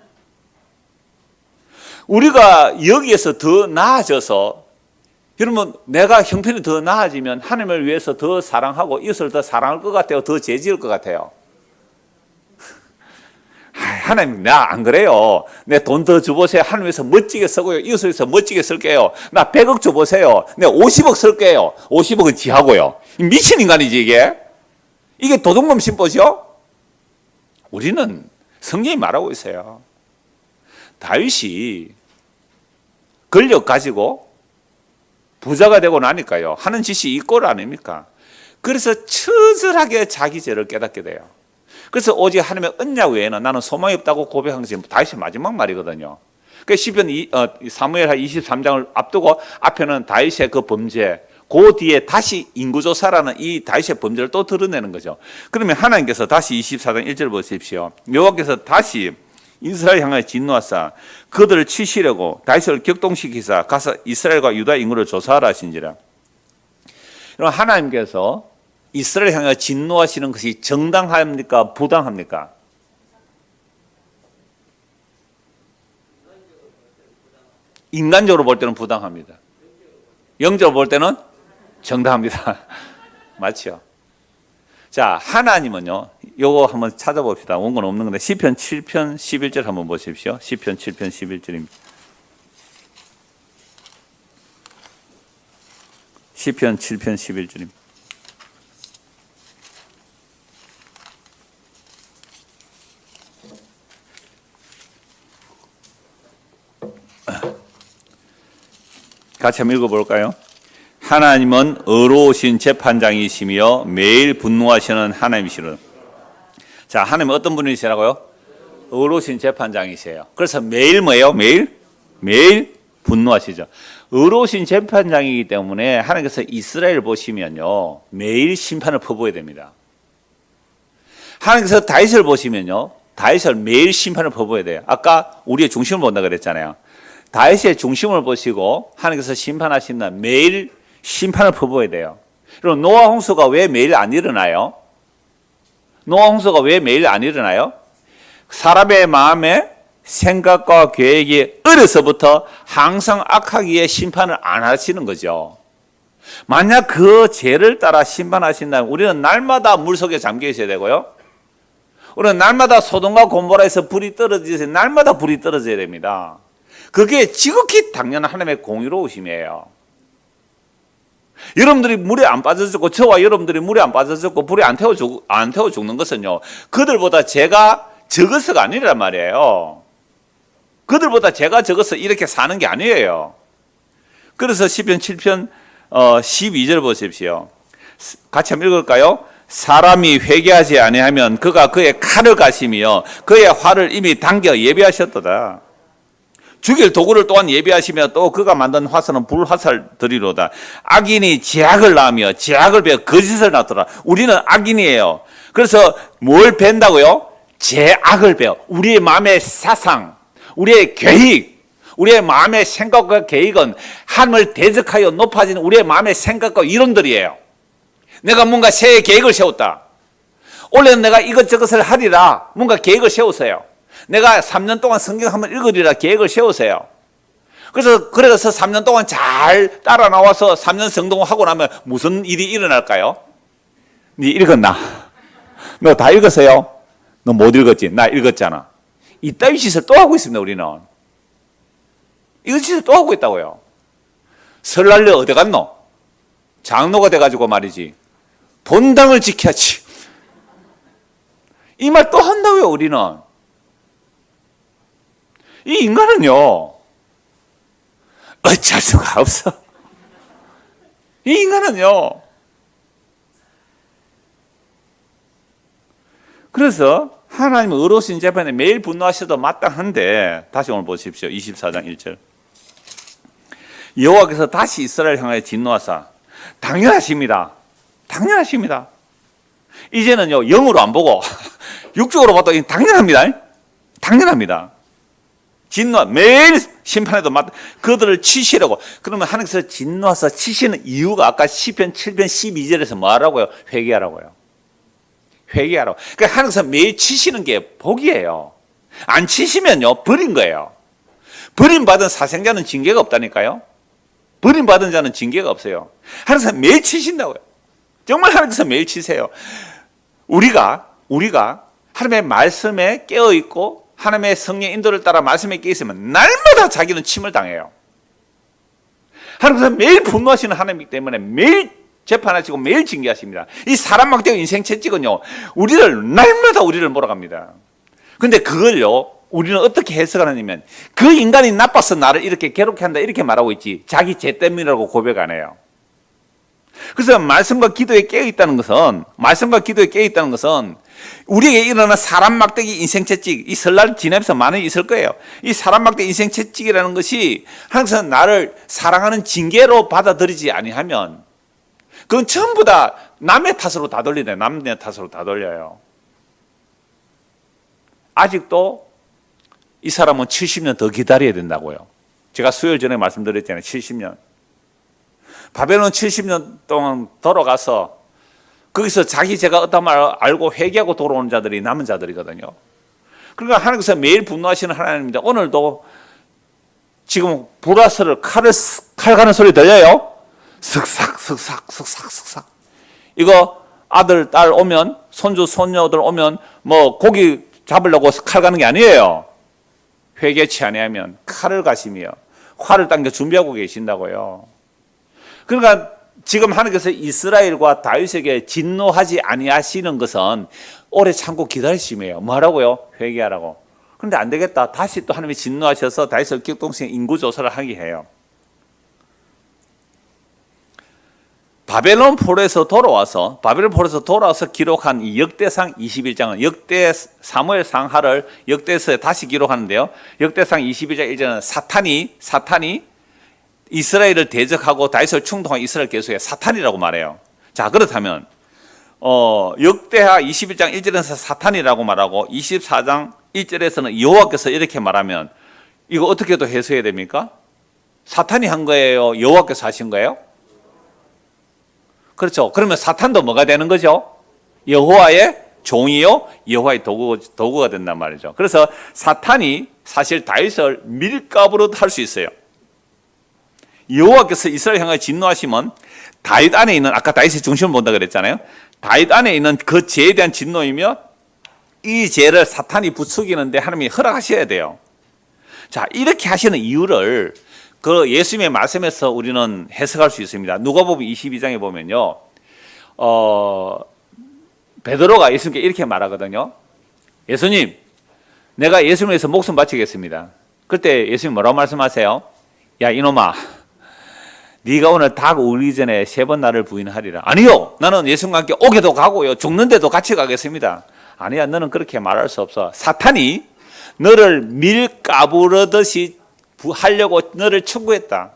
우리가 여기에서 더 나아져서, 여러분, 내가 형편이 더 나아지면 하나님을 위해서 더 사랑하고 이웃을 더 사랑할 것 같아요? 더 죄지을 것 같아요? 하나님, 나 안 그래요. 내 돈 더 줘보세요. 하나님 위해서 멋지게 쓰고요. 이웃을 위해서 멋지게 쓸게요. 나 100억 줘보세요. 내가 50억 쓸게요. 50억은 지하고요. 미친 인간이지, 이게. 이게 도둑놈 심보죠? 우리는 성경이 말하고 있어요. 다윗이 권력 가지고 부자가 되고 나니까요, 하는 짓이 이 꼴 아닙니까? 그래서 처절하게 자기 죄를 깨닫게 돼요. 그래서 오직 하나님의 언약 외에는 나는 소망이 없다고 고백한 것이 다윗의 마지막 말이거든요. 그 시편 사무엘 23장을 앞두고 앞에는 다윗의 그 범죄, 그 뒤에 다시 인구조사라는 이 다윗의 범죄를 또 드러내는 거죠. 그러면 하나님께서 다시 24장 1절 보십시오. 여호와께서 다시 이스라엘 향하여 진노하사 그들을 치시려고 다윗을 격동시키사 가서 이스라엘과 유다 인구를 조사하라 하신지라. 그럼 하나님께서 이스라엘 향하여 진노하시는 것이 정당합니까? 부당합니까? 인간적으로 볼 때는 부당합니다. 영적으로 볼 때는 정당합니다. 맞죠? 자, 하나님은요, 요거 한번 찾아봅시다. 원고는 없는 건데, 시편 7편 11절 한번 보십시오. 시편 7편 11절입니다. 시편 7편 11절입니다. 같이 한번 읽어볼까요? 하나님은 의로우신 재판장이시며 매일 분노하시는 하나님이시로. 자, 하나님은 어떤 분이시라고요? 의로우신 재판장이세요. 그래서 매일 뭐예요? 매일 분노하시죠. 의로우신 재판장이기 때문에 하나님께서 이스라엘 보시면요, 매일 심판을 퍼부어야 됩니다. 하나님께서 다윗을 보시면요, 다윗을 매일 심판을 퍼부어야 돼요. 아까 우리의 중심을 본다 그랬잖아요. 다윗의 중심을 보시고 하나님께서 심판하신 날 매일 심판을 퍼부어야 돼요. 그럼 노아 홍수가 왜 매일 안 일어나요? 노아 홍수가 왜 매일 안 일어나요? 사람의 마음에 생각과 계획이 어려서부터 항상 악하기에 심판을 안 하시는 거죠. 만약 그 죄를 따라 심판하신다면 우리는 날마다 물속에 잠겨 있어야 되고요, 우리는 날마다 소돔과 고모라에서 불이 떨어져서 날마다 불이 떨어져야 됩니다. 그게 지극히 당연한 하나님의 공의로우심이에요. 여러분들이 물에 안 빠져 죽고, 저와 여러분들이 물에 안 빠져 죽고 불에 안 태워 죽는 것은요, 그들보다 죄가 적어서가 아니란 말이에요. 그들보다 죄가 적어서 이렇게 사는 게 아니에요. 그래서 시편 7편 12절 보십시오. 같이 한번 읽을까요? 사람이 회개하지 아니하면 그가 그의 칼을 가시며 그의 활을 이미 당겨 예비하셨도다. 죽일 도구를 또한 예비하시며 또 그가 만든 화살은 불화살들이로다. 악인이 죄악을 낳으며 죄악을 배워 거짓을 낳더라. 우리는 악인이에요. 그래서 뭘 벤다고요? 죄악을 배워. 우리의 마음의 사상, 우리의 계획, 우리의 마음의 생각과 계획은 하늘을 대적하여 높아진 우리의 마음의 생각과 이론들이에요. 내가 뭔가 새해 계획을 세웠다. 올해는 내가 이것저것을 하리라. 뭔가 계획을 세우세요. 내가 3년 동안 성경 한번 읽으리라 계획을 세우세요. 그래서 3년 동안 잘 따라 나와서 3년 성공하고 나면 무슨 일이 일어날까요? 네 읽었나? 너 다 읽었어요? 너 못 읽었지? 나 읽었잖아. 이따위 짓을 또 하고 있습니다, 우리는. 이거 짓을 또 하고 있다고요. 설날려 어디 갔노? 장로가 돼가지고 말이지. 본당을 지켜야지. 이 말 또 한다고요, 우리는. 이 인간은요, 어쩔 수가 없어. 이 인간은요. 그래서 하나님은 의로우신 재판에 매일 분노하셔도 마땅한데, 다시 오늘 보십시오. 24장 1절. 여호와께서 다시 이스라엘 향하여 진노하사, 당연하십니다. 당연하십니다. 이제는요, 영으로 안 보고 육적으로 봐도 당연합니다. 당연합니다. 진노, 매일 심판에도 그들을 치시려고. 그러면 하나님께서 진노하사 치시는 이유가 아까 시편 7편 12절에서 뭐 하라고요? 회개하라고요. 회개하라고. 그러니까 하나님께서 매일 치시는 게 복이에요. 안 치시면요, 버린 거예요. 버림받은 사생자는 징계가 없다니까요. 버림받은 자는 징계가 없어요. 하나님께서 매일 치신다고요. 정말 하나님께서 매일 치세요. 우리가 하나님의 말씀에 깨어있고 하나님의 성령 인도를 따라 말씀에 깨어있으면 날마다 자기는 침을 당해요. 하나님께서 매일 분노하시는 하나님이기 때문에 매일 재판하시고 매일 징계하십니다. 이 사람 막대고 인생 채찍은요, 날마다 우리를 몰아갑니다. 근데 그걸요, 우리는 어떻게 해석하느냐면, 그 인간이 나빠서 나를 이렇게 괴롭게 한다 이렇게 말하고 있지, 자기 죄 때문이라고 고백 안 해요. 그래서 말씀과 기도에 깨어있다는 것은 우리에게 일어나는 사람 막대기 인생 채찍, 이 설날 지나면서 많이 있을 거예요. 이 사람 막대기 인생 채찍이라는 것이 항상 나를 사랑하는 징계로 받아들이지 아니하면 그건 전부 다 남의 탓으로 다 돌리네. 남의 탓으로 다 돌려요. 아직도 이 사람은 70년 더 기다려야 된다고요. 제가 수요일 전에 말씀드렸잖아요. 70년. 바벨론 70년 동안 돌아가서 거기서 자기 죄가 어떤 말 알고 회개하고 돌아오는 자들이 남은 자들이거든요. 그러니까 하나님께서 매일 분노하시는 하나님입니다. 오늘도 지금 불화살을 칼 가는 소리 들려요? 슥싹. 이거 아들, 딸 오면, 손주, 손녀들 오면 뭐 고기 잡으려고 칼 가는 게 아니에요. 회개치 아니하면 칼을 가시며 활을 당겨 준비하고 계신다고요. 그러니까 지금 하나님께서 이스라엘과 다윗에게 진노하지 아니하시는 것은 오래 참고 기다리심이에요. 뭐하라고요? 회개하라고. 그런데 안 되겠다. 다시 또 하나님이 진노하셔서 다윗을 격동성 인구조사를 하게 해요. 바벨론 포로에서 돌아와서 기록한 이 역대상 21장은 역대 사무엘 상하를 역대서에 다시 기록하는데요. 역대상 21장 1절은 사탄이 이스라엘을 대적하고 다윗을 충동한 이스라엘 계수에 사탄이라고 말해요. 자, 그렇다면 역대하 21장 1절에서 사탄이라고 말하고 24장 1절에서는 여호와께서 이렇게 말하면 이거 어떻게 또 해석해야 됩니까? 사탄이 한 거예요? 여호와께서 하신 거예요? 그렇죠. 그러면 사탄도 뭐가 되는 거죠? 여호와의 종이요, 여호와의 도구가 된단 말이죠. 그래서 사탄이 사실 다윗을 밀가부로 할 수 있어요. 여호와께서 이스라엘 향하여 진노하시면 다윗 안에 있는, 아까 다윗의 중심을 본다 그랬잖아요. 다윗 안에 있는 그 죄에 대한 진노이며 이 죄를 사탄이 부추기는데 하나님이 허락하셔야 돼요. 자, 이렇게 하시는 이유를 그 예수님의 말씀에서 우리는 해석할 수 있습니다. 누가복음 22장에 보면요, 베드로가 예수님께 이렇게 말하거든요. 예수님, 내가 예수님을 위해서 목숨 바치겠습니다. 그때 예수님 뭐라고 말씀하세요? 야, 이놈아, 네가 오늘 닭 울기 전에 3번 나를 부인하리라. 아니요, 나는 예수님과 함께 오게도 가고요, 죽는데도 같이 가겠습니다. 아니야, 너는 그렇게 말할 수 없어. 사탄이 너를 밀가부르듯이 하려고 너를 청구했다.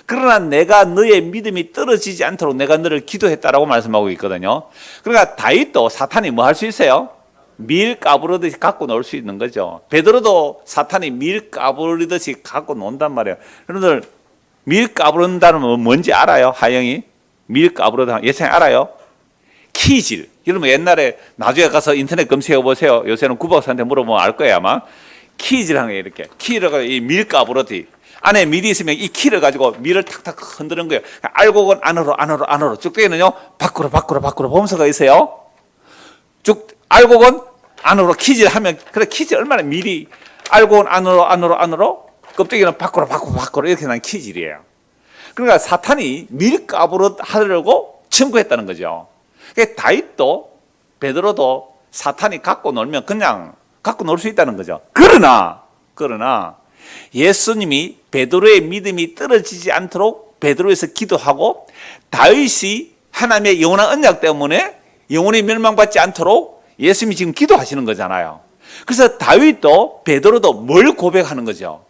그러나 내가 너의 믿음이 떨어지지 않도록 내가 너를 기도했다라고 말씀하고 있거든요. 그러니까 다윗도 사탄이 뭐 할 수 있어요? 밀 까부르듯이 갖고 놀 수 있는 거죠. 베드로도 사탄이 밀 까부르듯이 갖고 논단 말이에요. 여러분들 밀 까부른다는 건 뭔지 알아요? 하영이? 밀 까부르다 예상에 알아요? 키질. 여러분 옛날에 나중에 가서 인터넷 검색해 보세요. 요새는 구박사한테 물어보면 알 거예요 아마. 키즈라는 게 이렇게 키라고 이 밀가부르듯이 안에 밀이 있으면 이 키를 가지고 밀을 탁탁 흔드는 거예요. 알곡은 안으로, 쭉대기는요 밖으로 범서가 있어요. 쭉 알곡은 안으로 키질 하면, 그래 키질 얼마나 밀이, 알곡은 안으로, 껍데기는 밖으로 이렇게 난 키질이에요. 그러니까 사탄이 밀가부로 하려고 청구했다는 거죠. 그러니까 다윗도 베드로도 사탄이 갖고 놀면 그냥 갖고 놀 수 있다는 거죠. 그러나 예수님이 베드로의 믿음이 떨어지지 않도록 베드로에서 기도하고, 다윗이 하나님의 영원한 언약 때문에 영원히 멸망받지 않도록 예수님이 지금 기도하시는 거잖아요. 그래서 다윗도 베드로도 뭘 고백하는 거죠?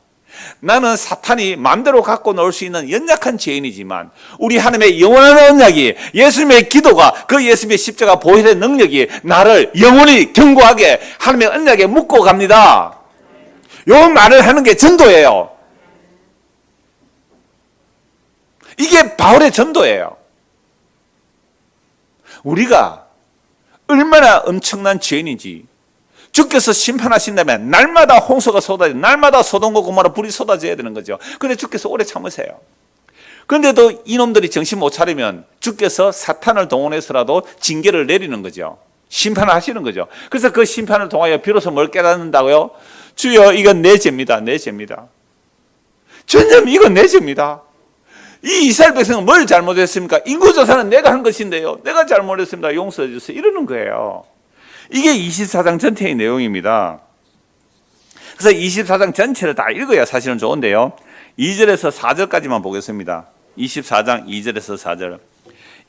나는 사탄이 마음대로 갖고 놀 수 있는 연약한 죄인이지만 우리 하나님의 영원한 언약이, 예수님의 기도가, 그 예수님의 십자가 보혈의 능력이 나를 영원히 견고하게 하나님의 언약에 묶고 갑니다. 요 말을 하는 게 전도예요. 이게 바울의 전도예요. 우리가 얼마나 엄청난 죄인인지, 주께서 심판하신다면 날마다 홍수가 쏟아져, 날마다 소돔과 고모라 불이 쏟아져야 되는 거죠. 그런데 주께서 오래 참으세요. 그런데도 이놈들이 정신 못 차리면 주께서 사탄을 동원해서라도 징계를 내리는 거죠. 심판을 하시는 거죠. 그래서 그 심판을 통하여 비로소 뭘 깨닫는다고요? 주여, 이건 내 죄입니다. 주님, 이건 내 죄입니다. 이 이스라엘 백성은 뭘 잘못했습니까? 인구조사는 내가 한 것인데요, 내가 잘못했습니다. 용서해 주세요. 이러는 거예요. 이게 24장 전체의 내용입니다. 그래서 24장 전체를 다 읽어야 사실은 좋은데요, 2절에서 4절까지만 보겠습니다. 24장 2절에서 4절.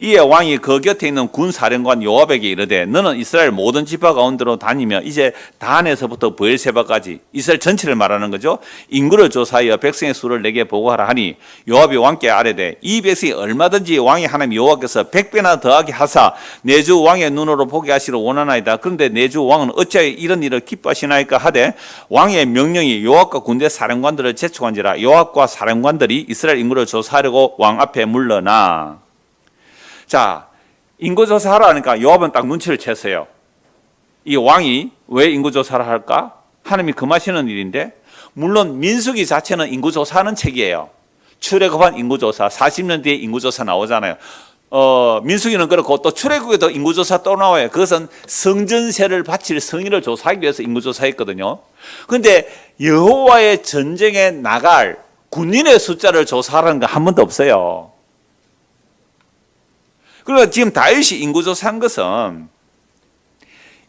이에 왕이 그 곁에 있는 군사령관 요압에게 이르되, 너는 이스라엘 모든 지파 가운데로 다니며 이제 단에서부터 브엘세바까지, 이스라엘 전체를 말하는 거죠, 인구를 조사하여 백성의 수를 내게 보고하라 하니, 요압이 왕께 아뢰되, 이 백성이 얼마든지 왕이 하나님 여호와께서 100배나 더하게 하사 내 주 왕의 눈으로 보게 하시러 원하나이다. 그런데 내 주 왕은 어찌하여 이런 일을 기뻐하시나이까 하되, 왕의 명령이 요압과 군대 사령관들을 재촉한지라 요압과 사령관들이 이스라엘 인구를 조사하려고 왕 앞에 물러나. 자, 인구조사하라 하니까 요압은 딱 눈치를 챘어요. 이 왕이 왜 인구조사를 할까? 하나님이 금하시는 일인데, 물론 민수기 자체는 인구조사하는 책이에요. 출애굽한 인구조사, 40년 뒤에 인구조사 나오잖아요. 민수기는 그렇고 또 출애굽에도 인구조사 또 나와요. 그것은 성전세를 바칠 성인을 조사하기 위해서 인구조사했거든요. 그런데 여호와의 전쟁에 나갈 군인의 숫자를 조사하라는 거 한 번도 없어요. 그리고 지금 다윗이 인구조사한 것은,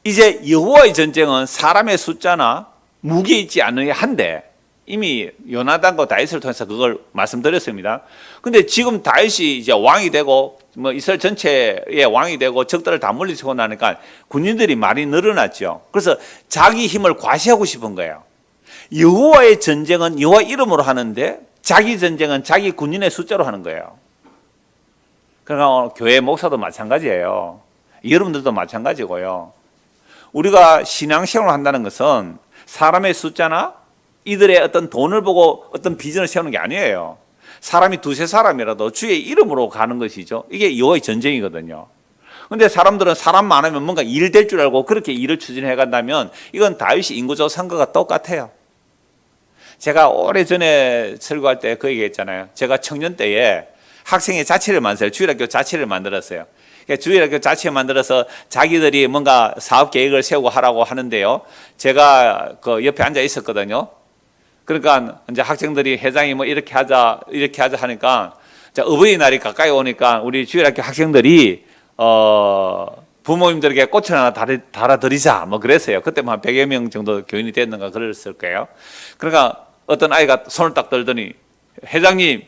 이제 여호와의 전쟁은 사람의 숫자나 무기에 있지 않느냐 한데, 이미 요나단과 다윗을 통해서 그걸 말씀드렸습니다. 근데 지금 다윗이 이제 왕이 되고 이스라엘 전체의 왕이 되고 적들을 다 물리치고 나니까 군인들이 많이 늘어났죠. 그래서 자기 힘을 과시하고 싶은 거예요. 여호와의 전쟁은 여호와 이름으로 하는데 자기 전쟁은 자기 군인의 숫자로 하는 거예요. 그러니까 교회 목사도 마찬가지예요. 여러분들도 마찬가지고요. 우리가 신앙생활을 한다는 것은 사람의 숫자나 이들의 어떤 돈을 보고 어떤 비전을 세우는 게 아니에요. 사람이 두세 사람이라도 주의 이름으로 가는 것이죠. 이게 여호와의 전쟁이거든요. 그런데 사람들은 사람 많으면 뭔가 일 될 줄 알고 그렇게 일을 추진해 간다면, 이건 다윗이 인구조사한 것과 똑같아요. 제가 오래전에 설교할 때 그 얘기했잖아요. 제가 청년 때에 학생의 자치를 만들었어요. 주일학교 자치를 만들었어요. 주일학교 자치 만들어서 자기들이 뭔가 사업 계획을 세우고 하라고 하는데요, 제가 그 옆에 앉아 있었거든요. 그러니까 이제 학생들이 회장이 뭐 이렇게 하자 하니까, 어버이날이 가까이 오니까 우리 주일학교 학생들이 부모님들에게 꽃을 하나 달아드리자 뭐 그랬어요. 그때 한 100여 명 정도 교인이 됐는가 그랬을 거예요. 그러니까 어떤 아이가 손을 딱 들더니, 회장님,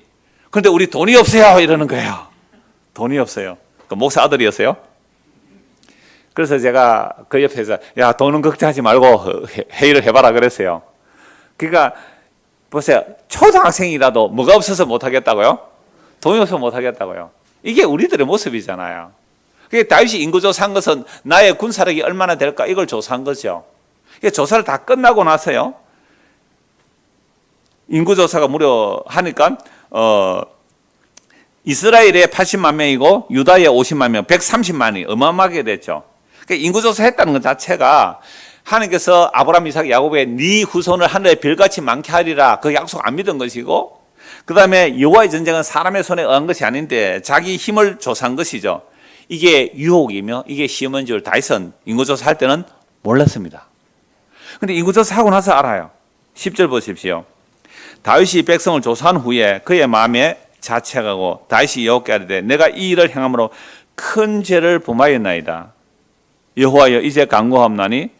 그런데 우리 돈이 없어요 이러는 거예요. 돈이 없어요. 그 목사 아들이었어요. 그래서 제가 그 옆에서, 야, 돈은 걱정하지 말고 회의를 해봐라 그랬어요. 그러니까 보세요, 초등학생이라도 뭐가 없어서 못하겠다고요? 돈이 없어서 못하겠다고요? 이게 우리들의 모습이잖아요. 그게 다윗이 인구조사한 것은 나의 군사력이 얼마나 될까 이걸 조사한 거죠. 조사를 다 끝나고 나서요, 인구조사가 무려 하니까 이스라엘에 80만 명이고 유다에 50만 명, 130만이 어마어마하게 됐죠. 그러니까 인구조사 했다는 것 자체가 하나님께서 아브라함, 이삭, 야곱의 네 후손을 하늘에 별같이 많게 하리라 그 약속 안 믿은 것이고, 그 다음에 여호와의 전쟁은 사람의 손에 의한 것이 아닌데 자기 힘을 조사한 것이죠. 이게 유혹이며 이게 시험인 줄 다윗은 인구조사할 때는 몰랐습니다. 근데 인구조사하고 나서 알아요. 10절 보십시오. 다윗이 백성을 조사한 후에 그의 마음에 자책하고 다윗이 여호와께 아뢰되 내가 이 일을 행함으로 큰 죄를 범하였나이다. 여호와여 이제 간구하옵나니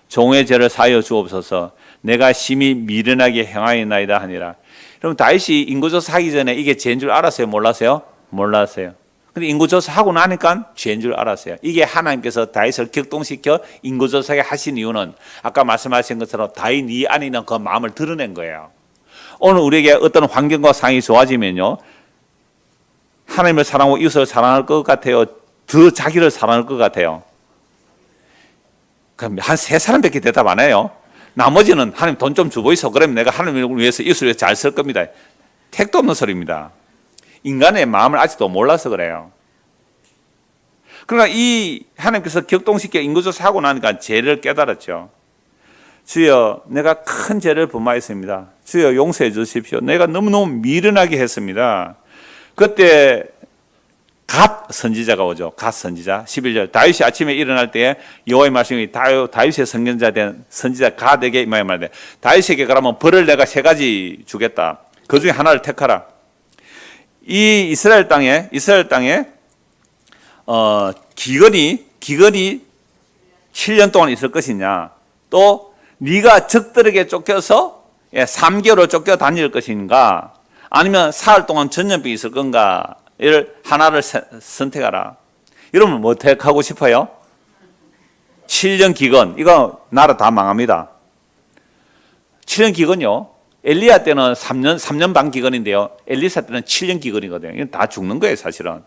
종의 죄를 사하여 주옵소서. 내가 심히 미련하게 행하였나이다 하니라. 그럼 다윗이 인구조사하기 전에 이게 죄인 줄 알았어요? 몰랐어요? 몰랐어요. 근데 인구조사하고 나니까 죄인 줄 알았어요. 이게 하나님께서 다윗을 격동시켜 인구조사하게 하신 이유는 아까 말씀하신 것처럼 다윗 네 안에 있는 그 마음을 드러낸 거예요. 오늘 우리에게 어떤 환경과 상황이 좋아지면요, 하나님을 사랑하고 이웃을 사랑할 것 같아요? 더 자기를 사랑할 것 같아요? 그럼 한 세 사람밖에 대답 안 해요. 나머지는 하나님 돈 좀 주고 있어. 그러면 내가 하나님을 위해서 이웃을 위해서 잘 쓸 겁니다. 택도 없는 소리입니다. 인간의 마음을 아직도 몰라서 그래요. 그러니까 이 하나님께서 격동시켜 인구조사하고 나니까 죄를 깨달았죠. 주여 내가 큰 죄를 범하였습니다. 주여 용서해 주십시오. 내가 너무너무 미련하게 했습니다. 그때 갓 선지자가 오죠. 갓 선지자 11절 다윗이 아침에 일어날 때에 여호와의 말씀이 다윗의 선견자 된 선지자 갓에게 말하되 다윗에게 그러면 벌을 내가 세 가지 주겠다. 그 중에 하나를 택하라. 이 이스라엘 땅에 기근이 7년 동안 있을 것이냐, 또 네가 적들에게 쫓겨서 3개월을 쫓겨 다닐 것인가, 아니면 사흘 동안 전염병이 있을 건가, 이를 하나를 선택하라. 여러분 뭐 택하고 싶어요? 7년 기근, 이거 나라 다 망합니다. 7년 기근요, 엘리야 때는 3년 반 기근인데요, 엘리사 때는 7년 기근이거든요. 이건 다 죽는 거예요 사실은.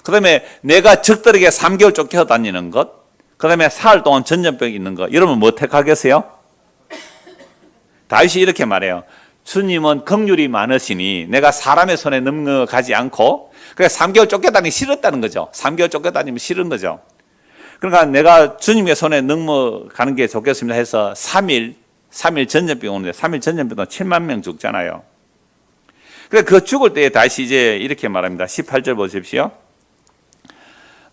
그 다음에 내가 적들에게 3개월 쫓겨 다니는 것, 그 다음에 사흘 동안 전염병이 있는 것, 여러분 뭐 택하겠어요? 다윗이 이렇게 말해요. 주님은 긍휼이 많으시니 내가 사람의 손에 넘어가지 않고, 그러니까 3개월 쫓겨다니기 싫었다는 거죠. 3개월 쫓겨다니면 싫은 거죠. 그러니까 내가 주님의 손에 넘어가는 게 좋겠습니다 해서 3일 전염병 오는데 3일 전염병도 7만 명 죽잖아요. 그러니까 그 죽을 때 다시 이제 이렇게 말합니다. 18절 보십시오.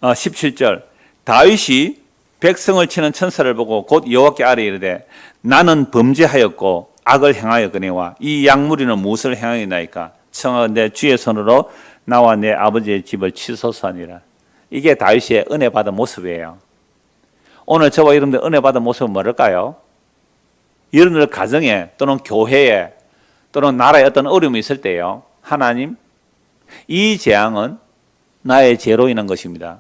17절 다윗이 백성을 치는 천사를 보고 곧 여호와께 아뢰 이르되 나는 범죄하였고 악을 행하였거니와 이 양무리는 무엇을 행하였나이까? 청하건대 주의 손으로 나와 내 아버지의 집을 치소서 하니라. 이게 다윗의 은혜 받은 모습이에요. 오늘 저와 여러분들 은혜 받은 모습은 뭘까요? 여러분들 가정에 또는 교회에 또는 나라에 어떤 어려움이 있을 때요, 하나님 이 재앙은 나의 죄로 인한 것입니다.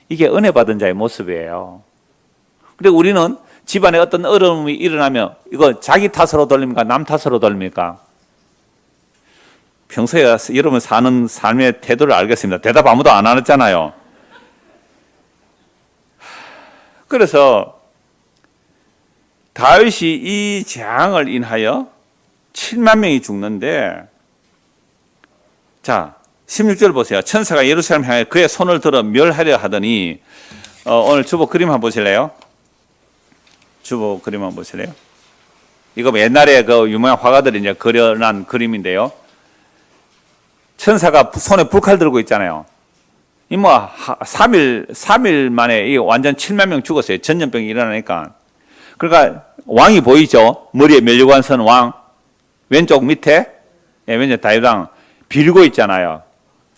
이게 은혜 받은 자의 모습이에요. 그리고 우리는 집안에 어떤 어려움이 일어나면 이거 자기 탓으로 돌립니까? 남 탓으로 돌립니까? 평소에 여러분 사는 삶의 태도를 알겠습니다. 대답 아무도 안 하잖아요. 그래서 다윗이 이 재앙을 인하여 7만 명이 죽는데, 자 16절 보세요. 천사가 예루살렘 향해 그의 손을 들어 멸하려 하더니, 오늘 주보 그림 한번 보실래요? 주보 그림 한번 보실래요? 이거 옛날에 그 유명한 화가들이 이제 그려난 그림인데요. 천사가 손에 불칼 들고 있잖아요. 이 뭐 3일 만에 이 완전 7만 명 죽었어요. 전염병이 일어나니까. 그러니까 왕이 보이죠? 머리에 멸류관 선 왕, 왼쪽 밑에 왼쪽 다윗왕 빌고 있잖아요.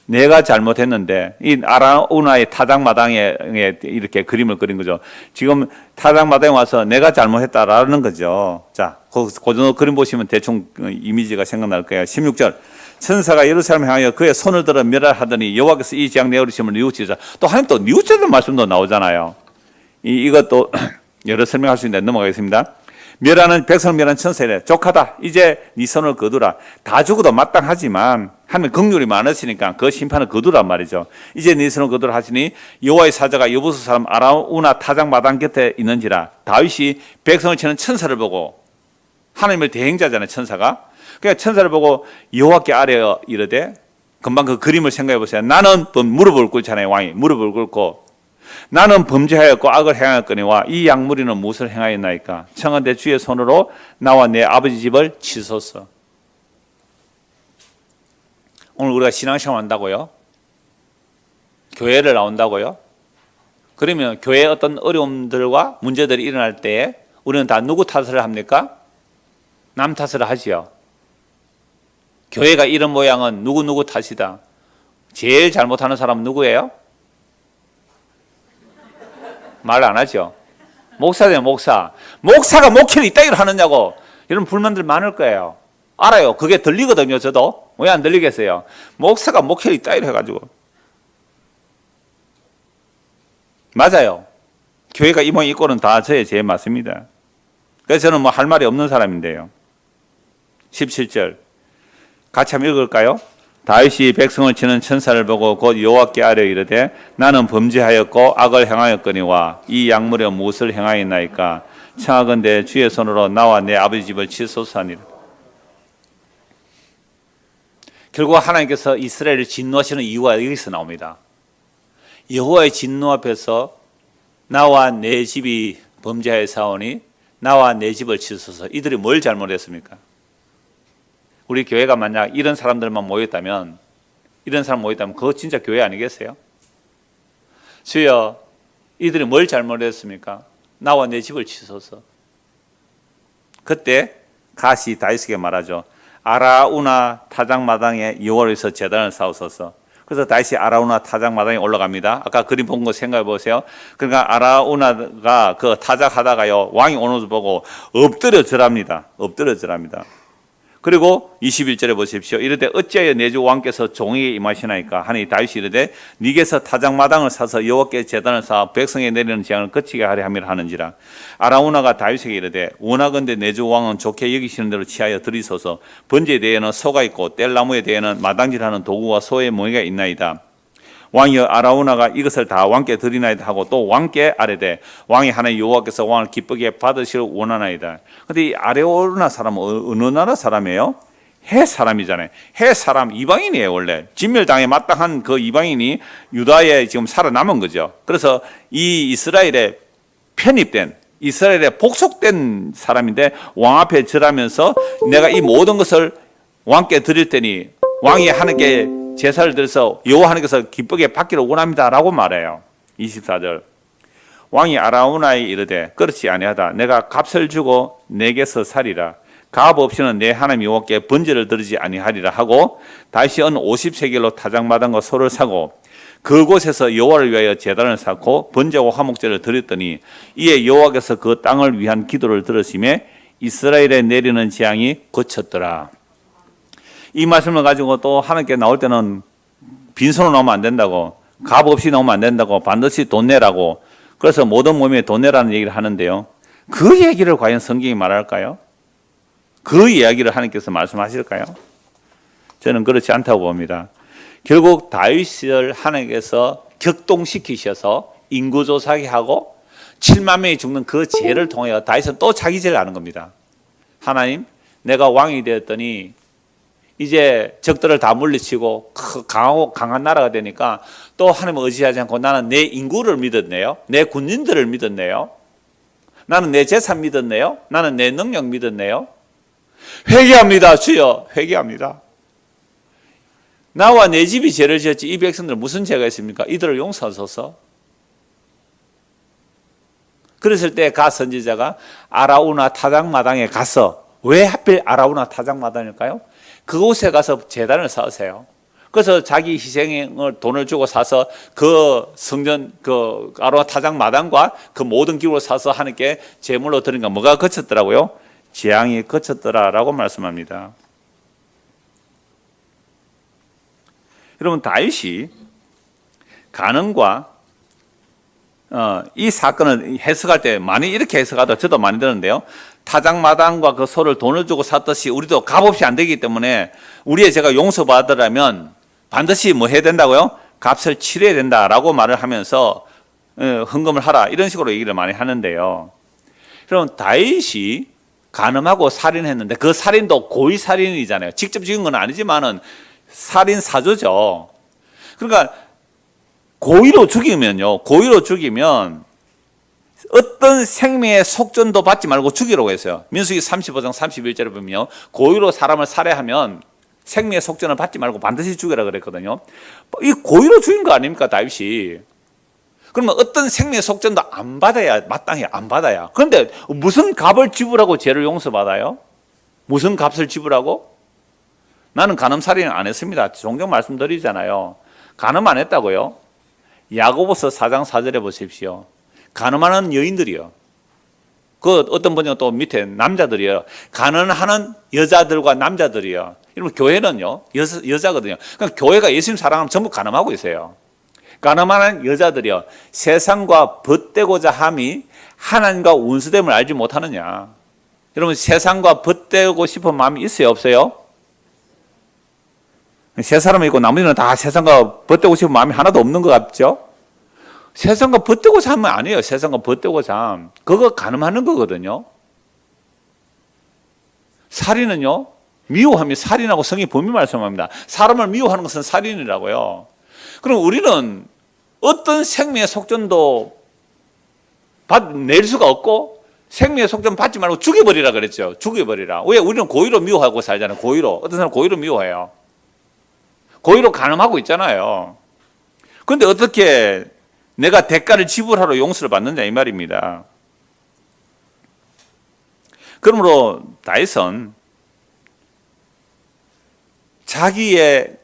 내가 잘못했는데, 이 아라우나의 타작마당에 이렇게 그림을 그린 거죠. 지금 타작마당에 와서 내가 잘못했다라는 거죠. 자, 그 정도 그림 보시면 대충 이미지가 생각날 거예요. 16절 천사가 예루살렘 향하여 그의 손을 들어 멸하더니 여호와께서 이 재앙 내어리심을 뉘우치자. 또 하나님 또 뉘우치는 말씀도 나오잖아요. 이것도 여러 설명할 수 있는데 넘어가겠습니다. 멸하는 백성을 멸한 천사이래. 족하다. 이제 네 손을 거두라. 다 죽어도 마땅하지만 하나님 긍휼이 많으시니까 그 심판을 거두란 말이죠. 이제 네 손을 거두라 하시니 여호와의 사자가 여부수 사람 아라우나 타작 마당 곁에 있는지라. 다윗이 백성을 치는 천사를 보고, 하나님을 대행자잖아요 천사가. 그러니까 천사를 보고 여호와께 아뢰어 이르되, 금방 그 그림을 생각해 보세요. 나는 무릎을 꿇잖아요. 왕이 무릎을 꿇고 나는 범죄하였고 악을 행하였거니와 이 양무리는 무엇을 행하였나이까? 청하건대 주의 손으로 나와 내 아버지 집을 치소서. 오늘 우리가 신앙생활 한다고요? 교회를 나온다고요? 그러면 교회에 어떤 어려움들과 문제들이 일어날 때 우리는 다 누구 탓을 합니까? 남 탓을 하지요. 교회가 이런 모양은 누구 탓이다. 제일 잘못하는 사람은 누구예요? 말 안 하죠. 목사죠, 목사. 목사가 목회를 이따위로 하느냐고 이런 불만들 많을 거예요. 알아요. 그게 들리거든요. 저도. 왜 안 들리겠어요? 목사가 목회를 이따위로 해가지고. 맞아요. 교회가 이 모양 이 꼴은 다 저의 죄 맞습니다. 그래서 저는 뭐 할 말이 없는 사람인데요. 17절 같이 한번 읽을까요? 다윗이 백성을 치는 천사를 보고 곧 여호와께 아뢰어 이르되 나는 범죄하였고 악을 행하였거니와 이 약물에 무엇을 행하였나이까 청하건대 주의 손으로 나와 내 아버지 집을 치소서 하니라. 결국 하나님께서 이스라엘을 진노하시는 이유가 여기서 나옵니다. 여호와의 진노 앞에서 나와 내 집이 범죄하였사오니 나와 내 집을 치소서. 이들이 뭘 잘못했습니까? 우리 교회가 만약 이런 사람들만 모였다면 그거 진짜 교회 아니겠어요? 주여, 이들이 뭘 잘못했습니까? 나와 내 집을 치소서. 그때 갓이 다윗에게 말하죠. 아라우나 타작마당에 여호와께서 제단을 쌓으소서. 그래서 다윗이 아라우나 타작마당에 올라갑니다. 아까 그림 본 거 생각해 보세요. 그러니까 아라우나가 그 타작하다가요, 왕이 오는 걸 보고 엎드려 절합니다. 그리고 21절에 보십시오. 이르되 어찌하여 내 주 왕께서 종에게 임하시나이까 하니 다윗이 이르되 네게서 타작마당을 사서 여호와께 제단을 쌓아 백성에 내리는 재앙을 그치게 하려 함이라 하는지라. 아라우나가 다윗에게 이르되 원하건대 내 주 왕은 좋게 여기시는 대로 취하여 드리소서. 번제에 대해는 소가 있고 뗄나무에 대해는 마당질하는 도구와 소의 멍에가 있나이다. 왕이여 아라우나가 이것을 다 왕께 드리나이다 하고 또 왕께 아뢰되 왕이 하나님 여호와께서 왕을 기쁘게 받으시길 원하나이다. 그런데 이 아라우나 사람은 어느 나라 사람이에요? 해 사람이잖아요. 해 사람 이방인이에요. 원래 진멸당에 마땅한 그 이방인이 유다에 지금 살아남은 거죠. 그래서 이 이스라엘에 편입된 이스라엘에 복속된 사람인데 왕 앞에 절하면서 내가 이 모든 것을 왕께 드릴 테니 왕이 하나님께 제사를 드려서 여호와 하나님께서 기쁘게 받기를 원합니다라고 말해요. 24절 왕이 아라우나에 이르되 그렇지 아니하다. 내가 값을 주고 내게서 살이라. 값 없이는 내 하나님 여호와께 번제를 드리지 아니하리라 하고 다시 은 50세겔로 타작마당과 소를 사고 그곳에서 여호와를 위하여 제단을 쌓고 번제와 화목제를 드렸더니 이에 여호와께서 그 땅을 위한 기도를 들으시매 이스라엘에 내리는 재앙이 그쳤더라. 이 말씀을 가지고 또 하나님께 나올 때는 빈손으로 나오면 안 된다고, 값 없이 나오면 안 된다고, 반드시 돈 내라고, 그래서 모든 몸에 돈 내라는 얘기를 하는데요. 그 얘기를 과연 성경이 말할까요? 그 이야기를 하나님께서 말씀하실까요? 저는 그렇지 않다고 봅니다. 결국 다윗을 하나님께서 격동시키셔서 인구조사하게 하고 7만 명이 죽는 그 죄를 통하여 다윗은 또 자기 죄를 아는 겁니다. 하나님, 내가 왕이 되었더니 이제 적들을 다 물리치고 강하고 강한 나라가 되니까 또 하나님을 의지하지 않고 나는 내 인구를 믿었네요. 내 군인들을 믿었네요. 나는 내 재산 믿었네요. 나는 내 능력 믿었네요. 회개합니다. 주여, 회개합니다. 나와 내 집이 죄를 지었지 이 백성들 무슨 죄가 있습니까? 이들을 용서하소서. 그랬을 때 가 선지자가 아라우나 타작마당에 가서, 왜 하필 아라우나 타작마당일까요? 그곳에 가서 제단을 쌓으세요. 그래서 자기 희생을 돈을 주고 사서 그 성전 그 아라우나 타작마당과 그 모든 기구를 사서 하나님께 제물로 드리니까 뭐가 그쳤더라고요? 재앙이 그쳤더라라고 말씀합니다. 여러분, 다윗이 간음과 이 사건을 해석할 때 많이 이렇게 해석하다 저도 많이 들었는데요. 타작마당과 그 소를 돈을 주고 샀듯이 우리도 값없이 안 되기 때문에 우리의 죄가 용서받으려면 반드시 뭐 해야 된다고요? 값을 치러야 된다라고 말을 하면서 헌금을 하라 이런 식으로 얘기를 많이 하는데요. 그럼 다윗이 간음하고 살인했는데 그 살인도 고의 살인이잖아요. 직접 죽인 건 아니지만은 살인 사조죠. 그러니까 고의로 죽이면 어떤 생명의 속전도 받지 말고 죽이라고 했어요. 민수기 35장 31절에 보면 고의로 사람을 살해하면 생명의 속전을 받지 말고 반드시 죽여라 그랬거든요. 이 고의로 죽인 거 아닙니까, 다윗이? 그러면 어떤 생명의 속전도 안 받아야 마땅해, 안 받아야. 그런데 무슨 값을 지불하고 죄를 용서받아요? 무슨 값을 지불하고? 나는 간음살인을 안 했습니다. 종종 말씀드리잖아요. 간음 안 했다고요? 야고보서 4장 4절에 보십시오. 간음하는 여인들이요. 그 어떤 분이 또 밑에 남자들이요. 간음하는 여자들과 남자들이요. 여러분 교회는요 여자거든요. 그러니까 교회가 예수님 사랑하면 전부 간음하고 있어요. 간음하는 여자들이요. 세상과 벗대고자 함이 하나님과 운수됨을 알지 못하느냐. 여러분 세상과 벗대고 싶은 마음이 있어요, 없어요? 세 사람이 있고 나머지는 다 세상과 벗대고 싶은 마음이 하나도 없는 것 같죠? 세상과 벗대고자 하면 아니에요. 세상과 벗대고자 함. 그거 간음하는 거거든요. 살인은요. 미워하면 살인하고 성경이 분명히 말씀합니다. 사람을 미워하는 것은 살인이라고요. 그럼 우리는 어떤 생명의 속전도 낼 수가 없고 생명의 속전 받지 말고 죽여버리라 그랬죠. 죽여버리라. 왜? 우리는 고의로 미워하고 살잖아요. 고의로. 어떤 사람은 고의로 미워해요. 고의로 간음하고 있잖아요. 그런데 어떻게 내가 대가를 지불하러 용서를 받느냐 이 말입니다. 그러므로 다윗은 자기의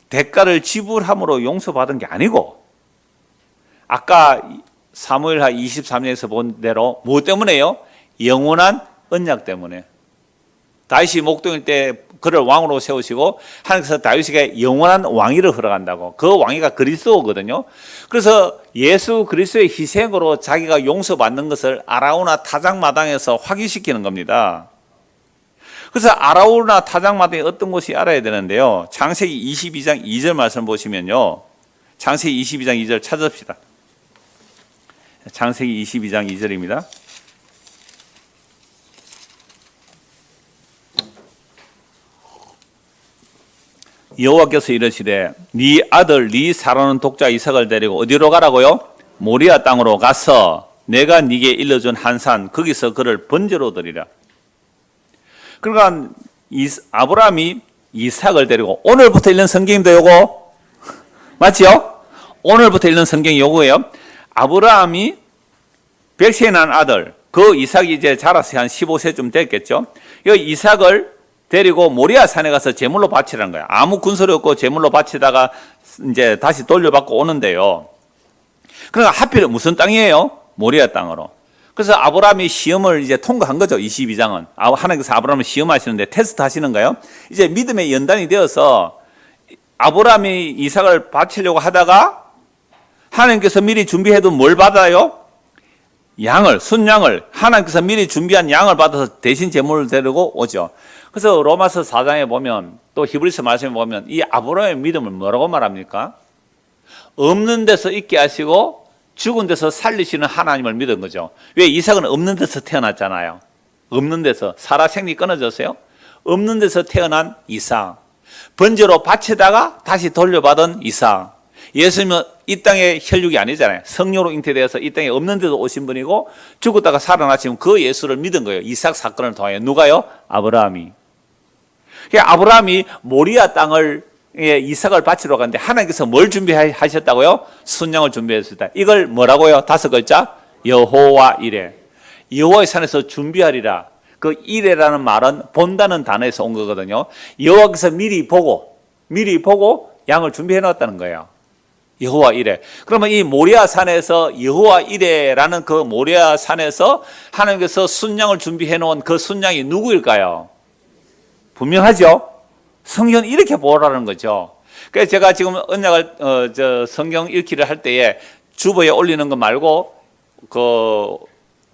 대가를 지불함으로 용서받은 게 아니고 아까 사무엘하 23장에서 본 대로 무엇 때문에요? 영원한 언약 때문에. 다윗이 목동일 때 그를 왕으로 세우시고 하나님께서 다윗에게 영원한 왕위를 허락한다고. 그 왕위가 그리스도거든요. 그래서 예수 그리스도의 희생으로 자기가 용서받는 것을 아라우나 타작마당에서 확인시키는 겁니다. 그래서 아라우나 타작마당에 어떤 곳이 알아야 되는데요. 창세기 22장 2절 말씀 보시면요. 창세기 22장 2절 찾읍시다. 창세기 22장 2절입니다. 여호와께서 이르시되 네 아들 네 사랑하는 독자 이삭을 데리고 어디로 가라고요? 모리아 땅으로 가서 내가 네게 일러준 한 산 거기서 그를 번제로 드리라. 그러니까 아브라함이 이삭을 데리고 오늘부터 읽는 성경인데 요거 맞지요? 오늘부터 읽는 성경이 요거예요. 아브라함이 100세에 난 아들 그 이삭이 이제 자라서 한 15세쯤 됐겠죠. 이 이삭을 데리고 모리아 산에 가서 제물로 바치라는 거야. 아무 군소리 없고 제물로 바치다가 이제 다시 돌려받고 오는데요. 그러니까 하필 무슨 땅이에요? 모리아 땅으로. 그래서 아브라함이 시험을 이제 통과한 거죠. 22장은. 하나님께서 아브라함을 시험하시는데 테스트 하시는 거예요. 이제 믿음의 연단이 되어서 아브라함이 이삭을 바치려고 하다가 하나님께서 미리 준비해둔 뭘 받아요? 양을, 순양을, 하나님께서 미리 준비한 양을 받아서 대신 제물을 데리고 오죠. 그래서 로마서 4장에 보면 또 히브리서 말씀에 보면 이 아브라함의 믿음을 뭐라고 말합니까? 없는 데서 있게 하시고 죽은 데서 살리시는 하나님을 믿은 거죠. 왜? 이삭은 없는 데서 태어났잖아요. 없는 데서. 사라 생리 끊어졌어요. 없는 데서 태어난 이삭. 번제로 바치다가 다시 돌려받은 이삭. 예수님은 이 땅의 혈육이 아니잖아요. 성령으로 잉태되어서 이 땅에 없는 데도 오신 분이고 죽었다가 살아나시면 그 예수를 믿은 거예요. 이삭 사건을 통하여. 누가요? 아브라함이. 아브라함이 모리아 땅을 이삭을 바치러 갔는데 하나님께서 뭘 준비하셨다고요? 순양을 준비했습니다. 이걸 뭐라고요? 5글자? 여호와 이레. 여호와의 산에서 준비하리라. 그 이레라는 말은 본다는 단어에서 온 거거든요. 여호와께서 미리 보고 양을 준비해 놨다는 거예요. 여호와 이레. 그러면 이 모리아 산에서 여호와 이레라는 그 모리아 산에서 하나님께서 순양을 준비해 놓은 그 순양이 누구일까요? 분명하죠. 성경은 이렇게 보라는 거죠. 그래서 제가 지금 언약을 성경 읽기를 할 때에 주보에 올리는 거 말고 그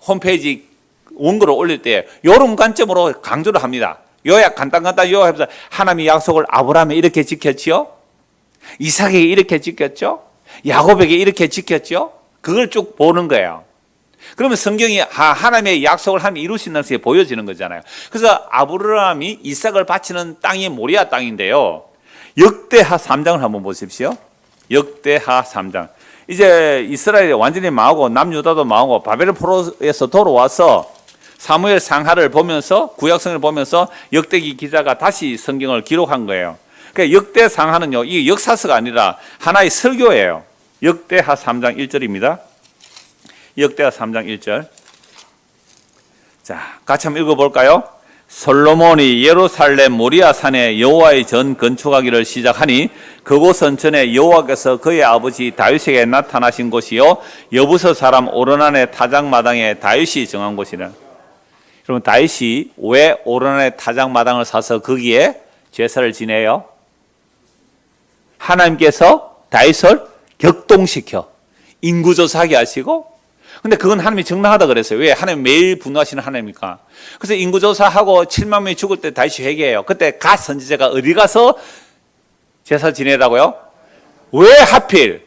홈페이지 원고를 올릴 때 이런 관점으로 강조를 합니다. 요약 간단간단 요약해서 하나님의 약속을 아브라함에 이렇게 지켰지요. 이삭에게 이렇게 지켰죠. 야곱에게 이렇게 지켰죠. 그걸 쭉 보는 거예요. 그러면 성경이 하나님의 약속을 하나님이 이루신다는 것이 보여지는 거잖아요. 그래서 아브라함이 이삭을 바치는 땅이 모리아 땅인데요. 역대하 3장을 한번 보십시오. 역대하 3장. 이제 이스라엘이 완전히 망하고 남유다도 망하고 바벨론 포로에서 돌아와서 사무엘 상하를 보면서 구약성을 보면서 역대기 기자가 다시 성경을 기록한 거예요. 그러니까 역대 상하는요, 이게 역사서가 아니라 하나의 설교예요. 역대하 3장 1절입니다. 역대하 3장 1절. 자, 같이 한번 읽어볼까요? 솔로몬이 예루살렘 모리아 산에 여호와의 전 건축하기를 시작하니 그곳은 전에 여호와께서 그의 아버지 다윗에게 나타나신 곳이요 여부서 사람 오르난의 타작마당에 다윗이 정한 곳이라. 여러분, 다윗이 왜 오르난의 타작마당을 사서 거기에 제사를 지내요? 하나님께서 다윗을 격동시켜 인구조사하게 하시고, 근데 그건 하나님이 정당하다 그랬어요. 왜? 하나님 매일 분노하시는 하나님입니까? 그래서 인구조사하고 7만 명이 죽을 때 다시 회개해요. 그때 갓 선지자가 어디 가서 제사 지내라고요? 왜 하필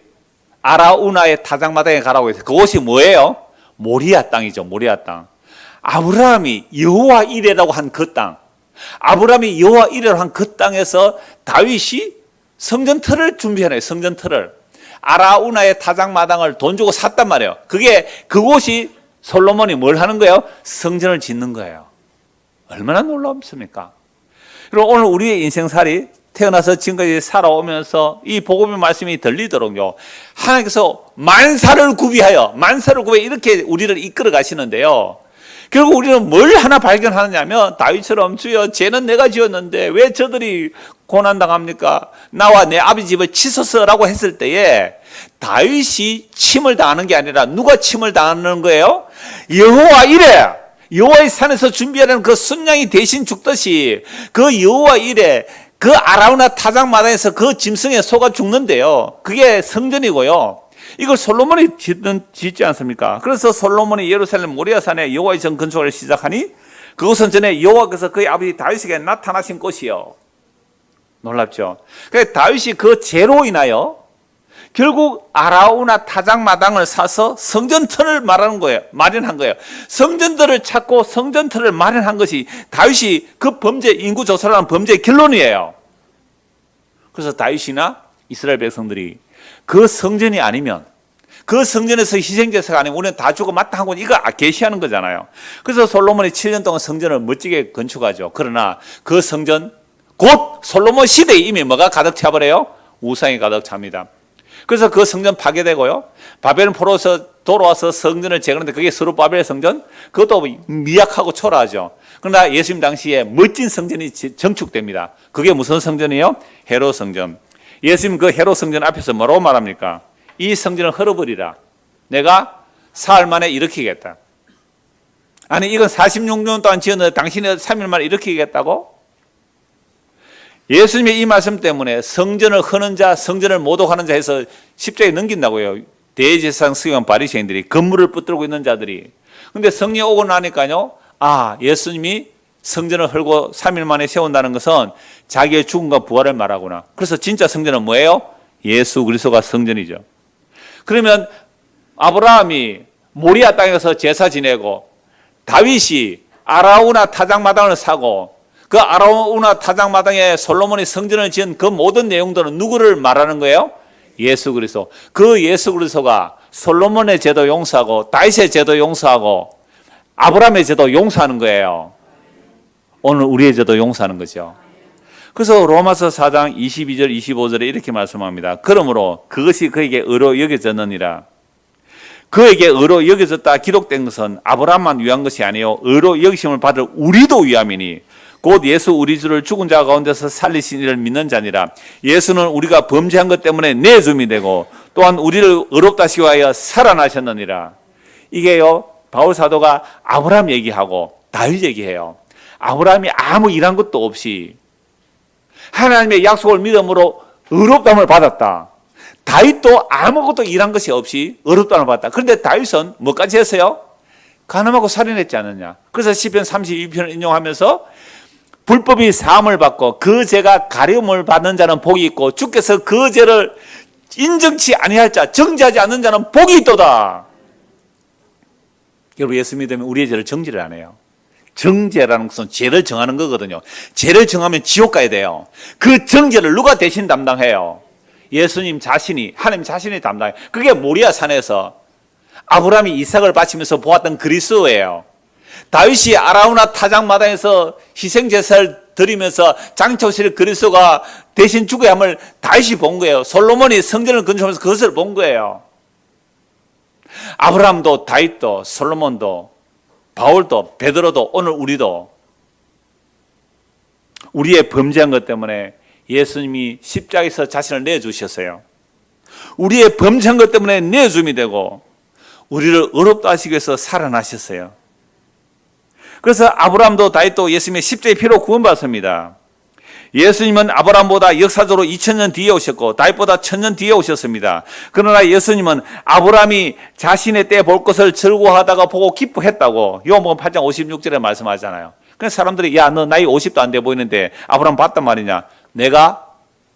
아라우나의 타작마당에 가라고 했어요? 그곳이 뭐예요? 모리아 땅이죠. 모리아 땅. 아브라함이 여호와 이레라고 한 그 땅, 아브라함이 여호와 이레라고 한 그 땅에서 다윗이 성전터를 준비하네요. 성전터를. 아라우나의 타작마당을 돈 주고 샀단 말이에요. 그곳이 솔로몬이 뭘 하는 거예요? 성전을 짓는 거예요. 얼마나 놀랍습니까? 그리고 오늘 우리의 인생살이 태어나서 지금까지 살아오면서 이 복음의 말씀이 들리도록요, 하나님께서 만사를 구비하여 이렇게 우리를 이끌어 가시는데요, 결국 우리는 뭘 하나 발견하느냐면 다윗처럼 주여 죄는 내가 지었는데 왜 저들이 고난당합니까? 나와 내 아버지 집을 치소서라고 했을 때에 다윗이 침을 당하는 게 아니라 누가 침을 당하는 거예요? 여호와 이레, 여호와의 산에서 준비하는 그 순양이 대신 죽듯이 그 여호와 이레, 그 아라우나 타작마당에서 그 짐승의 소가 죽는데요, 그게 성전이고요. 이걸 솔로몬이 짓지 않습니까? 그래서 솔로몬이 예루살렘 모리아 산에 여호와의 전 건축을 시작하니 그곳은 전에 여호와께서 그의 아버지 다윗에게 나타나신 곳이요. 놀랍죠? 그러니까 다윗이 그 죄로 인하여 결국 아라우나 타작마당을 사서 성전터를 마련한 거예요. 성전들을 찾고 성전터를 마련한 것이 다윗이 그 범죄, 인구조사라는 범죄의 결론이에요. 그래서 다윗이나 이스라엘 백성들이 그 성전이 아니면, 그 성전에서 희생제사가 아니면 우리는 다 죽어 마땅하고, 이거 계시하는 거잖아요. 그래서 솔로몬이 7년 동안 성전을 멋지게 건축하죠. 그러나 그 성전, 곧 솔로몬 시대에 이미 뭐가 가득 차버려요? 우상이 가득 찹니다. 그래서 그 성전 파괴되고요, 바벨론 포로에서 돌아와서 성전을 재건하는데 그게 스룹바벨 성전, 그것도 미약하고 초라하죠. 그러나 예수님 당시에 멋진 성전이 정축됩니다. 그게 무슨 성전이에요? 헤롯 성전. 예수님 그 헤롯 성전 앞에서 뭐라고 말합니까? 이 성전을 헐어버리라. 내가 사흘 만에 일으키겠다. 아니, 이건 46년 동안 지었는데 당신이 3일 만에 일으키겠다고? 예수님의 이 말씀 때문에 성전을 허는 자, 성전을 모독하는 자 해서 십자가에 넘긴다고요. 대제사장 서기관 바리새인들이, 건물을 붙들고 있는 자들이. 근데 성령 오고 나니까요, 예수님이 성전을 헐고 3일 만에 세운다는 것은 자기의 죽음과 부활을 말하구나. 그래서 진짜 성전은 뭐예요? 예수 그리스도가 성전이죠. 그러면 아브라함이 모리아 땅에서 제사 지내고, 다윗이 아라우나 타작마당을 사고, 그 아라우나 타작마당에 솔로몬이 성전을 지은 그 모든 내용들은 누구를 말하는 거예요? 예수 그리스도. 그 예수 그리스도가 솔로몬의 죄도 용서하고 다윗의 죄도 용서하고 아브라함의 죄도 용서하는 거예요. 오늘 우리의 죄도 용서하는 거죠. 그래서 로마서 4장 22절 25절에 이렇게 말씀합니다. 그러므로 그것이 그에게 의로 여겨졌느니라. 그에게 의로 여겨졌다 기록된 것은 아브라함만 위한 것이 아니요 의로 여기심을 받을 우리도 위함이니 곧 예수 우리 주를 죽은 자 가운데서 살리신 이를 믿는 자니라. 예수는 우리가 범죄한 것 때문에 내줌이 되고 또한 우리를 의롭다 하시기 위하여 살아나셨느니라. 이게요, 바울 사도가 아브라함 얘기하고 다윗 얘기해요. 아브라함이 아무 일한 것도 없이 하나님의 약속을 믿음으로 의롭다함을 받았다. 다윗도 아무것도 일한 것이 없이 의롭다함을 받았다. 그런데 다윗은 뭐까지 했어요? 간음하고 살인했지 않느냐. 그래서 시편 32편을 인용하면서 불법이 사함을 받고 그 죄가 가려움을 받는 자는 복이 있고 주께서 그 죄를 인정치 아니할 자, 정죄하지 않는 자는 복이 있도다. 여러분, 예수 믿으면 우리의 죄를 정죄를 안 해요. 정죄라는 것은 죄를 정하는 거거든요. 죄를 정하면 지옥 가야 돼요. 그 정죄를 누가 대신 담당해요? 예수님 자신이, 하나님 자신이 담당해요. 그게 모리아 산에서 아브라함이 이삭을 바치면서 보았던 그리스도예요. 다윗이 아라우나 타작마당에서 희생제사를 드리면서 장초실 그리스도가 대신 죽어야 함을 다윗이 본 거예요. 솔로몬이 성전을 건축하면서 그것을 본 거예요. 아브라함도 다윗도 솔로몬도 바울도 베드로도 오늘 우리도 우리의 범죄한 것 때문에 예수님이 십자가에서 자신을 내주셨어요. 우리의 범죄한 것 때문에 내줌이 되고 우리를 의롭다 하시기 위해서 살아나셨어요. 그래서 아브라함도 다윗도 예수님의 십자가의 피로 구원받습니다. 예수님은 아브라함보다 역사적으로 2000년 뒤에 오셨고 다윗보다 1000년 뒤에 오셨습니다. 그러나 예수님은 아브라함이 자신의 때 볼 것을 즐거워하다가 보고 기뻐했다고 요한복음 8장 56절에 말씀하잖아요. 그래서 사람들이 야, 너 나이 50도 안 돼 보이는데 아브라함 봤단 말이냐. 내가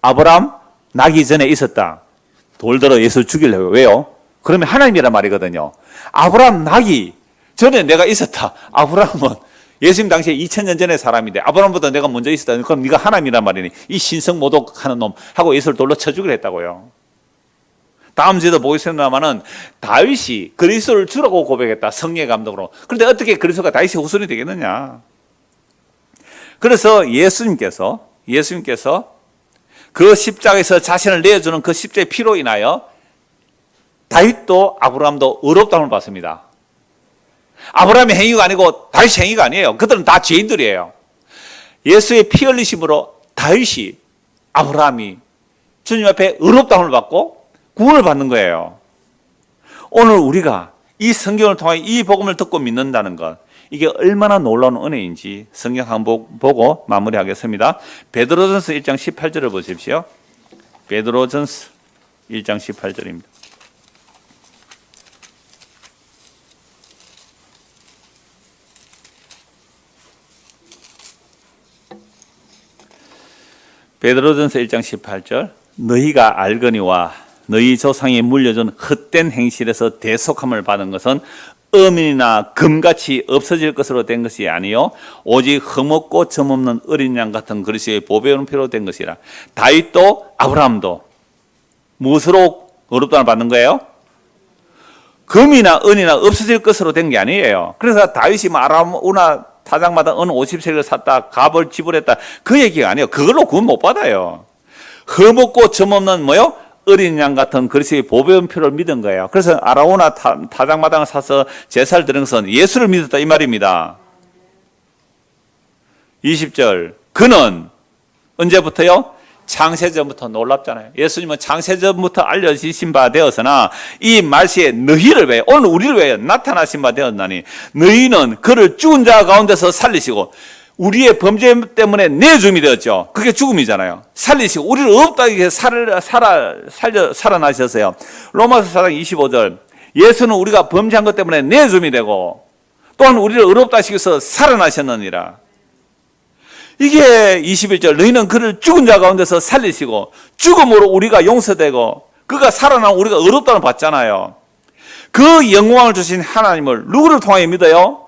아브라함 나기 전에 있었다. 돌들어 예수를 죽이려고. 왜요? 그러면 하나님이란 말이거든요. 아브라함 나기 전에 내가 있었다. 아브라함은 예수님 당시에 2000년 전의 사람인데 아브라함보다 내가 먼저 있었다. 그럼 네가 하나님이란 말이니 이 신성 모독하는 놈 하고 예수를 돌로 쳐주기로 했다고요. 다음 주에도 보겠습니다만은 다윗이 그리스도를 주라고 고백했다. 성령의 감동으로. 그런데 어떻게 그리스도가 다윗의 후손이 되겠느냐. 그래서 예수님께서 그 십자가에서 자신을 내어주는 그 십자가의 피로 인하여 다윗도 아브라함도 의롭다함을 받습니다. 아브라함의 행위가 아니고 다윗의 행위가 아니에요. 그들은 다 죄인들이에요. 예수의 피 흘리심으로 다윗이 아브라함이 주님 앞에 의롭다함을 받고 구원을 받는 거예요. 오늘 우리가 이 성경을 통해 이 복음을 듣고 믿는다는 것, 이게 얼마나 놀라운 은혜인지 성경 한번 보고 마무리하겠습니다. 베드로전서 1장 18절을 보십시오. 베드로전서 1장 18절입니다. 베드로전서 1장 18절 너희가 알거니와 너희 조상이 물려준 헛된 행실에서 대속함을 받은 것은 음이나 금같이 없어질 것으로 된 것이 아니요 오직 흠없고 점없는 어린 양 같은 그리스도의 보배로운 피로 된 것이라. 다윗도 아브라함도 무엇으로 의롭다함을 받는 거예요? 금이나 은이나 없어질 것으로 된 게 아니에요. 그래서 다윗이 아라우나 타작마다 은 50세를 샀다, 값을 지불했다, 그 얘기가 아니에요. 그걸로 구원 못 받아요. 흠없고 점없는 뭐요? 어린 양 같은 그리스도의 보배로운 피를 믿은 거예요. 그래서 아라우나 타작마당을 사서 제사를 드린 것은 예수를 믿었다 이 말입니다. 20절 그는 언제부터요? 창세전부터. 놀랍잖아요. 예수님은 창세전부터 알려지신 바 되었으나 이 말시에 너희를 왜 오늘 우리를 왜 나타나신 바 되었나니 너희는 그를 죽은 자 가운데서 살리시고 우리의 범죄 때문에 내줌이 되었죠. 그게 죽음이잖아요. 살리시고 우리를 없다 이렇게 살아나셨어요. 로마서 4장 25절 예수는 우리가 범죄한 것 때문에 내줌이 되고 또한 우리를 의롭다 하시기위해서 살아나셨느니라. 이게 21절 너희는 그를 죽은 자 가운데서 살리시고 죽음으로 우리가 용서되고 그가 살아나면 우리가 의롭다는 받잖아요. 그 영광을 주신 하나님을 누구를 통하여 믿어요?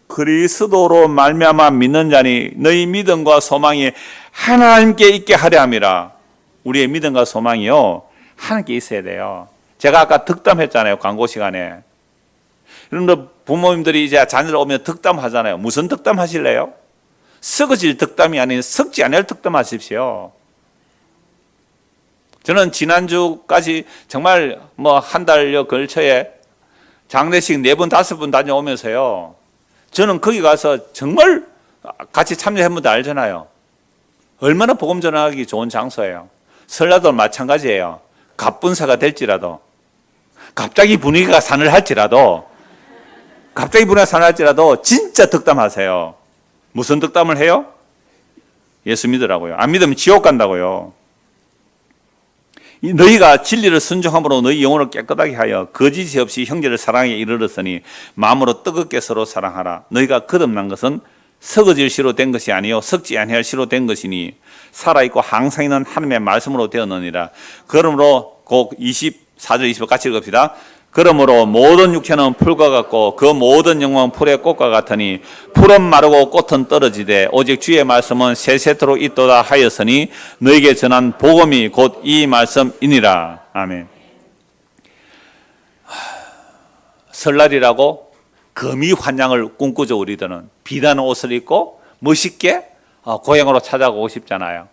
그리스도로 말미암아 믿는 자니 너희 믿음과 소망이 하나님께 있게 하려 함이라. 우리의 믿음과 소망이요 하나님께 있어야 돼요. 제가 아까 득담했잖아요. 광고 시간에. 여러분들 부모님들이 이제 자녀들 오면 득담하잖아요. 무슨 득담 하실래요? 썩어질 득담이 아닌 썩지 않을 득담 하십시오. 저는 지난주까지 정말 한 달여 걸쳐에 장례식 4번 5번 다녀오면서요. 저는 거기 가서 정말 같이 참여한 분들 알잖아요. 얼마나 복음 전하기 좋은 장소예요. 설날도 마찬가지예요. 갑분사가 될지라도 갑자기 분위기가 산을할지라도 진짜 득담하세요. 무슨 득담을 해요? 예수 믿으라고요. 안 믿으면 지옥 간다고요. 너희가 진리를 순종함으로 너희 영혼을 깨끗하게 하여 거짓이 없이 형제를 사랑에 이르렀으니 마음으로 뜨겁게 서로 사랑하라. 너희가 거듭난 것은 썩어질 시로 된 것이 아니요 썩지 아니할 시로 된 것이니 살아있고 항상 있는 하나님의 말씀으로 되었느니라. 그러므로 곧 24절 25 같이 읽읍시다. 그러므로 모든 육체는 풀과 같고 그 모든 영광은 풀의 꽃과 같으니 풀은 마르고 꽃은 떨어지되 오직 주의 말씀은 세세토록 있도다 하였으니 너에게 전한 복음이 곧 이 말씀이니라. 아멘. 설날이라고 금이 환양을 꿈꾸죠. 우리들은 비단의 옷을 입고 멋있게 고향으로 찾아가고 싶잖아요.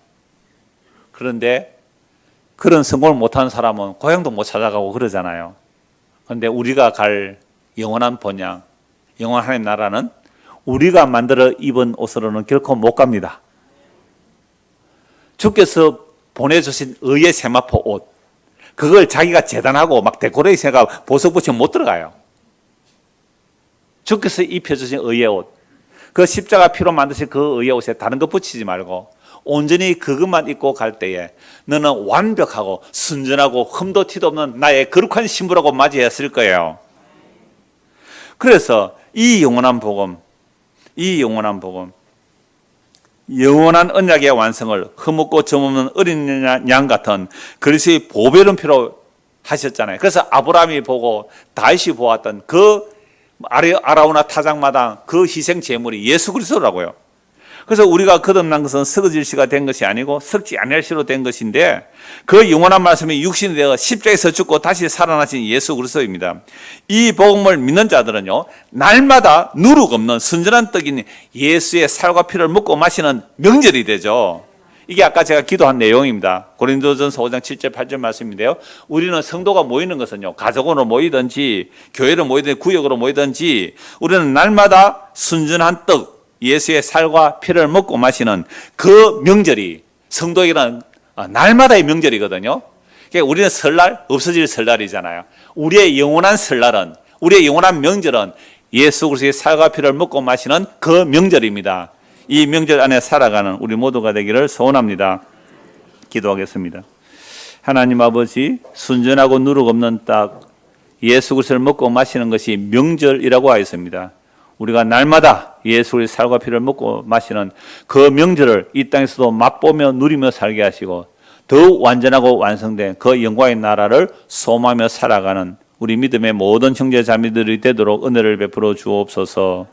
그런데 그런 성공을 못하는 사람은 고향도 못 찾아가고 그러잖아요. 그런데 우리가 갈 영원한 본향, 영원한 하나님 나라는 우리가 만들어 입은 옷으로는 결코 못 갑니다. 주께서 보내주신 의의 세마포 옷, 그걸 자기가 재단하고 막 데코레이션하고 보석 붙이면 못 들어가요. 주께서 입혀주신 의의 옷, 그 십자가 피로 만드신 그 의의 옷에 다른 거 붙이지 말고 온전히 그것만 입고 갈 때에 너는 완벽하고 순전하고 흠도 티도 없는 나의 거룩한 신부라고 맞이했을 거예요. 그래서 이 영원한 복음, 영원한 언약의 완성을 흠없고 점없는 어린 양 같은 그리스도의 보배로운 피로 하셨잖아요. 그래서 아브라함이 보고 다윗이 보았던 그 아라우나 타작마당 그 희생 제물이 예수 그리스도라고요. 그래서 우리가 거듭난 것은 썩어질 시가 된 것이 아니고 썩지 않을 시로 된 것인데 그 영원한 말씀이 육신이 되어 십자가에서 죽고 다시 살아나신 예수 그리스도입니다. 이 복음을 믿는 자들은요, 날마다 누룩 없는 순전한 떡인 예수의 살과 피를 먹고 마시는 명절이 되죠. 이게 아까 제가 기도한 내용입니다. 고린도전서 5장 7절 8절 말씀인데요, 우리는 성도가 모이는 것은요, 가족으로 모이든지 교회로 모이든지 구역으로 모이든지 우리는 날마다 순전한 떡, 예수의 살과 피를 먹고 마시는 그 명절이 성도에게는 날마다의 명절이거든요. 그러니까 우리는 설날, 없어질 설날이잖아요. 우리의 영원한 설날은, 우리의 영원한 명절은 예수 그리스도의 살과 피를 먹고 마시는 그 명절입니다. 이 명절 안에 살아가는 우리 모두가 되기를 소원합니다. 기도하겠습니다. 하나님 아버지, 순전하고 누룩 없는 딱 예수 그리스도를 먹고 마시는 것이 명절이라고 하였습니다. 우리가 날마다 예수의 살과 피를 먹고 마시는 그 명절을 이 땅에서도 맛보며 누리며 살게 하시고 더욱 완전하고 완성된 그 영광의 나라를 소망하며 살아가는 우리 믿음의 모든 형제 자매들이 되도록 은혜를 베풀어 주옵소서.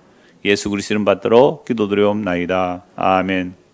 예수 그리스도 이름 받들어 기도드리옵나이다. 아멘.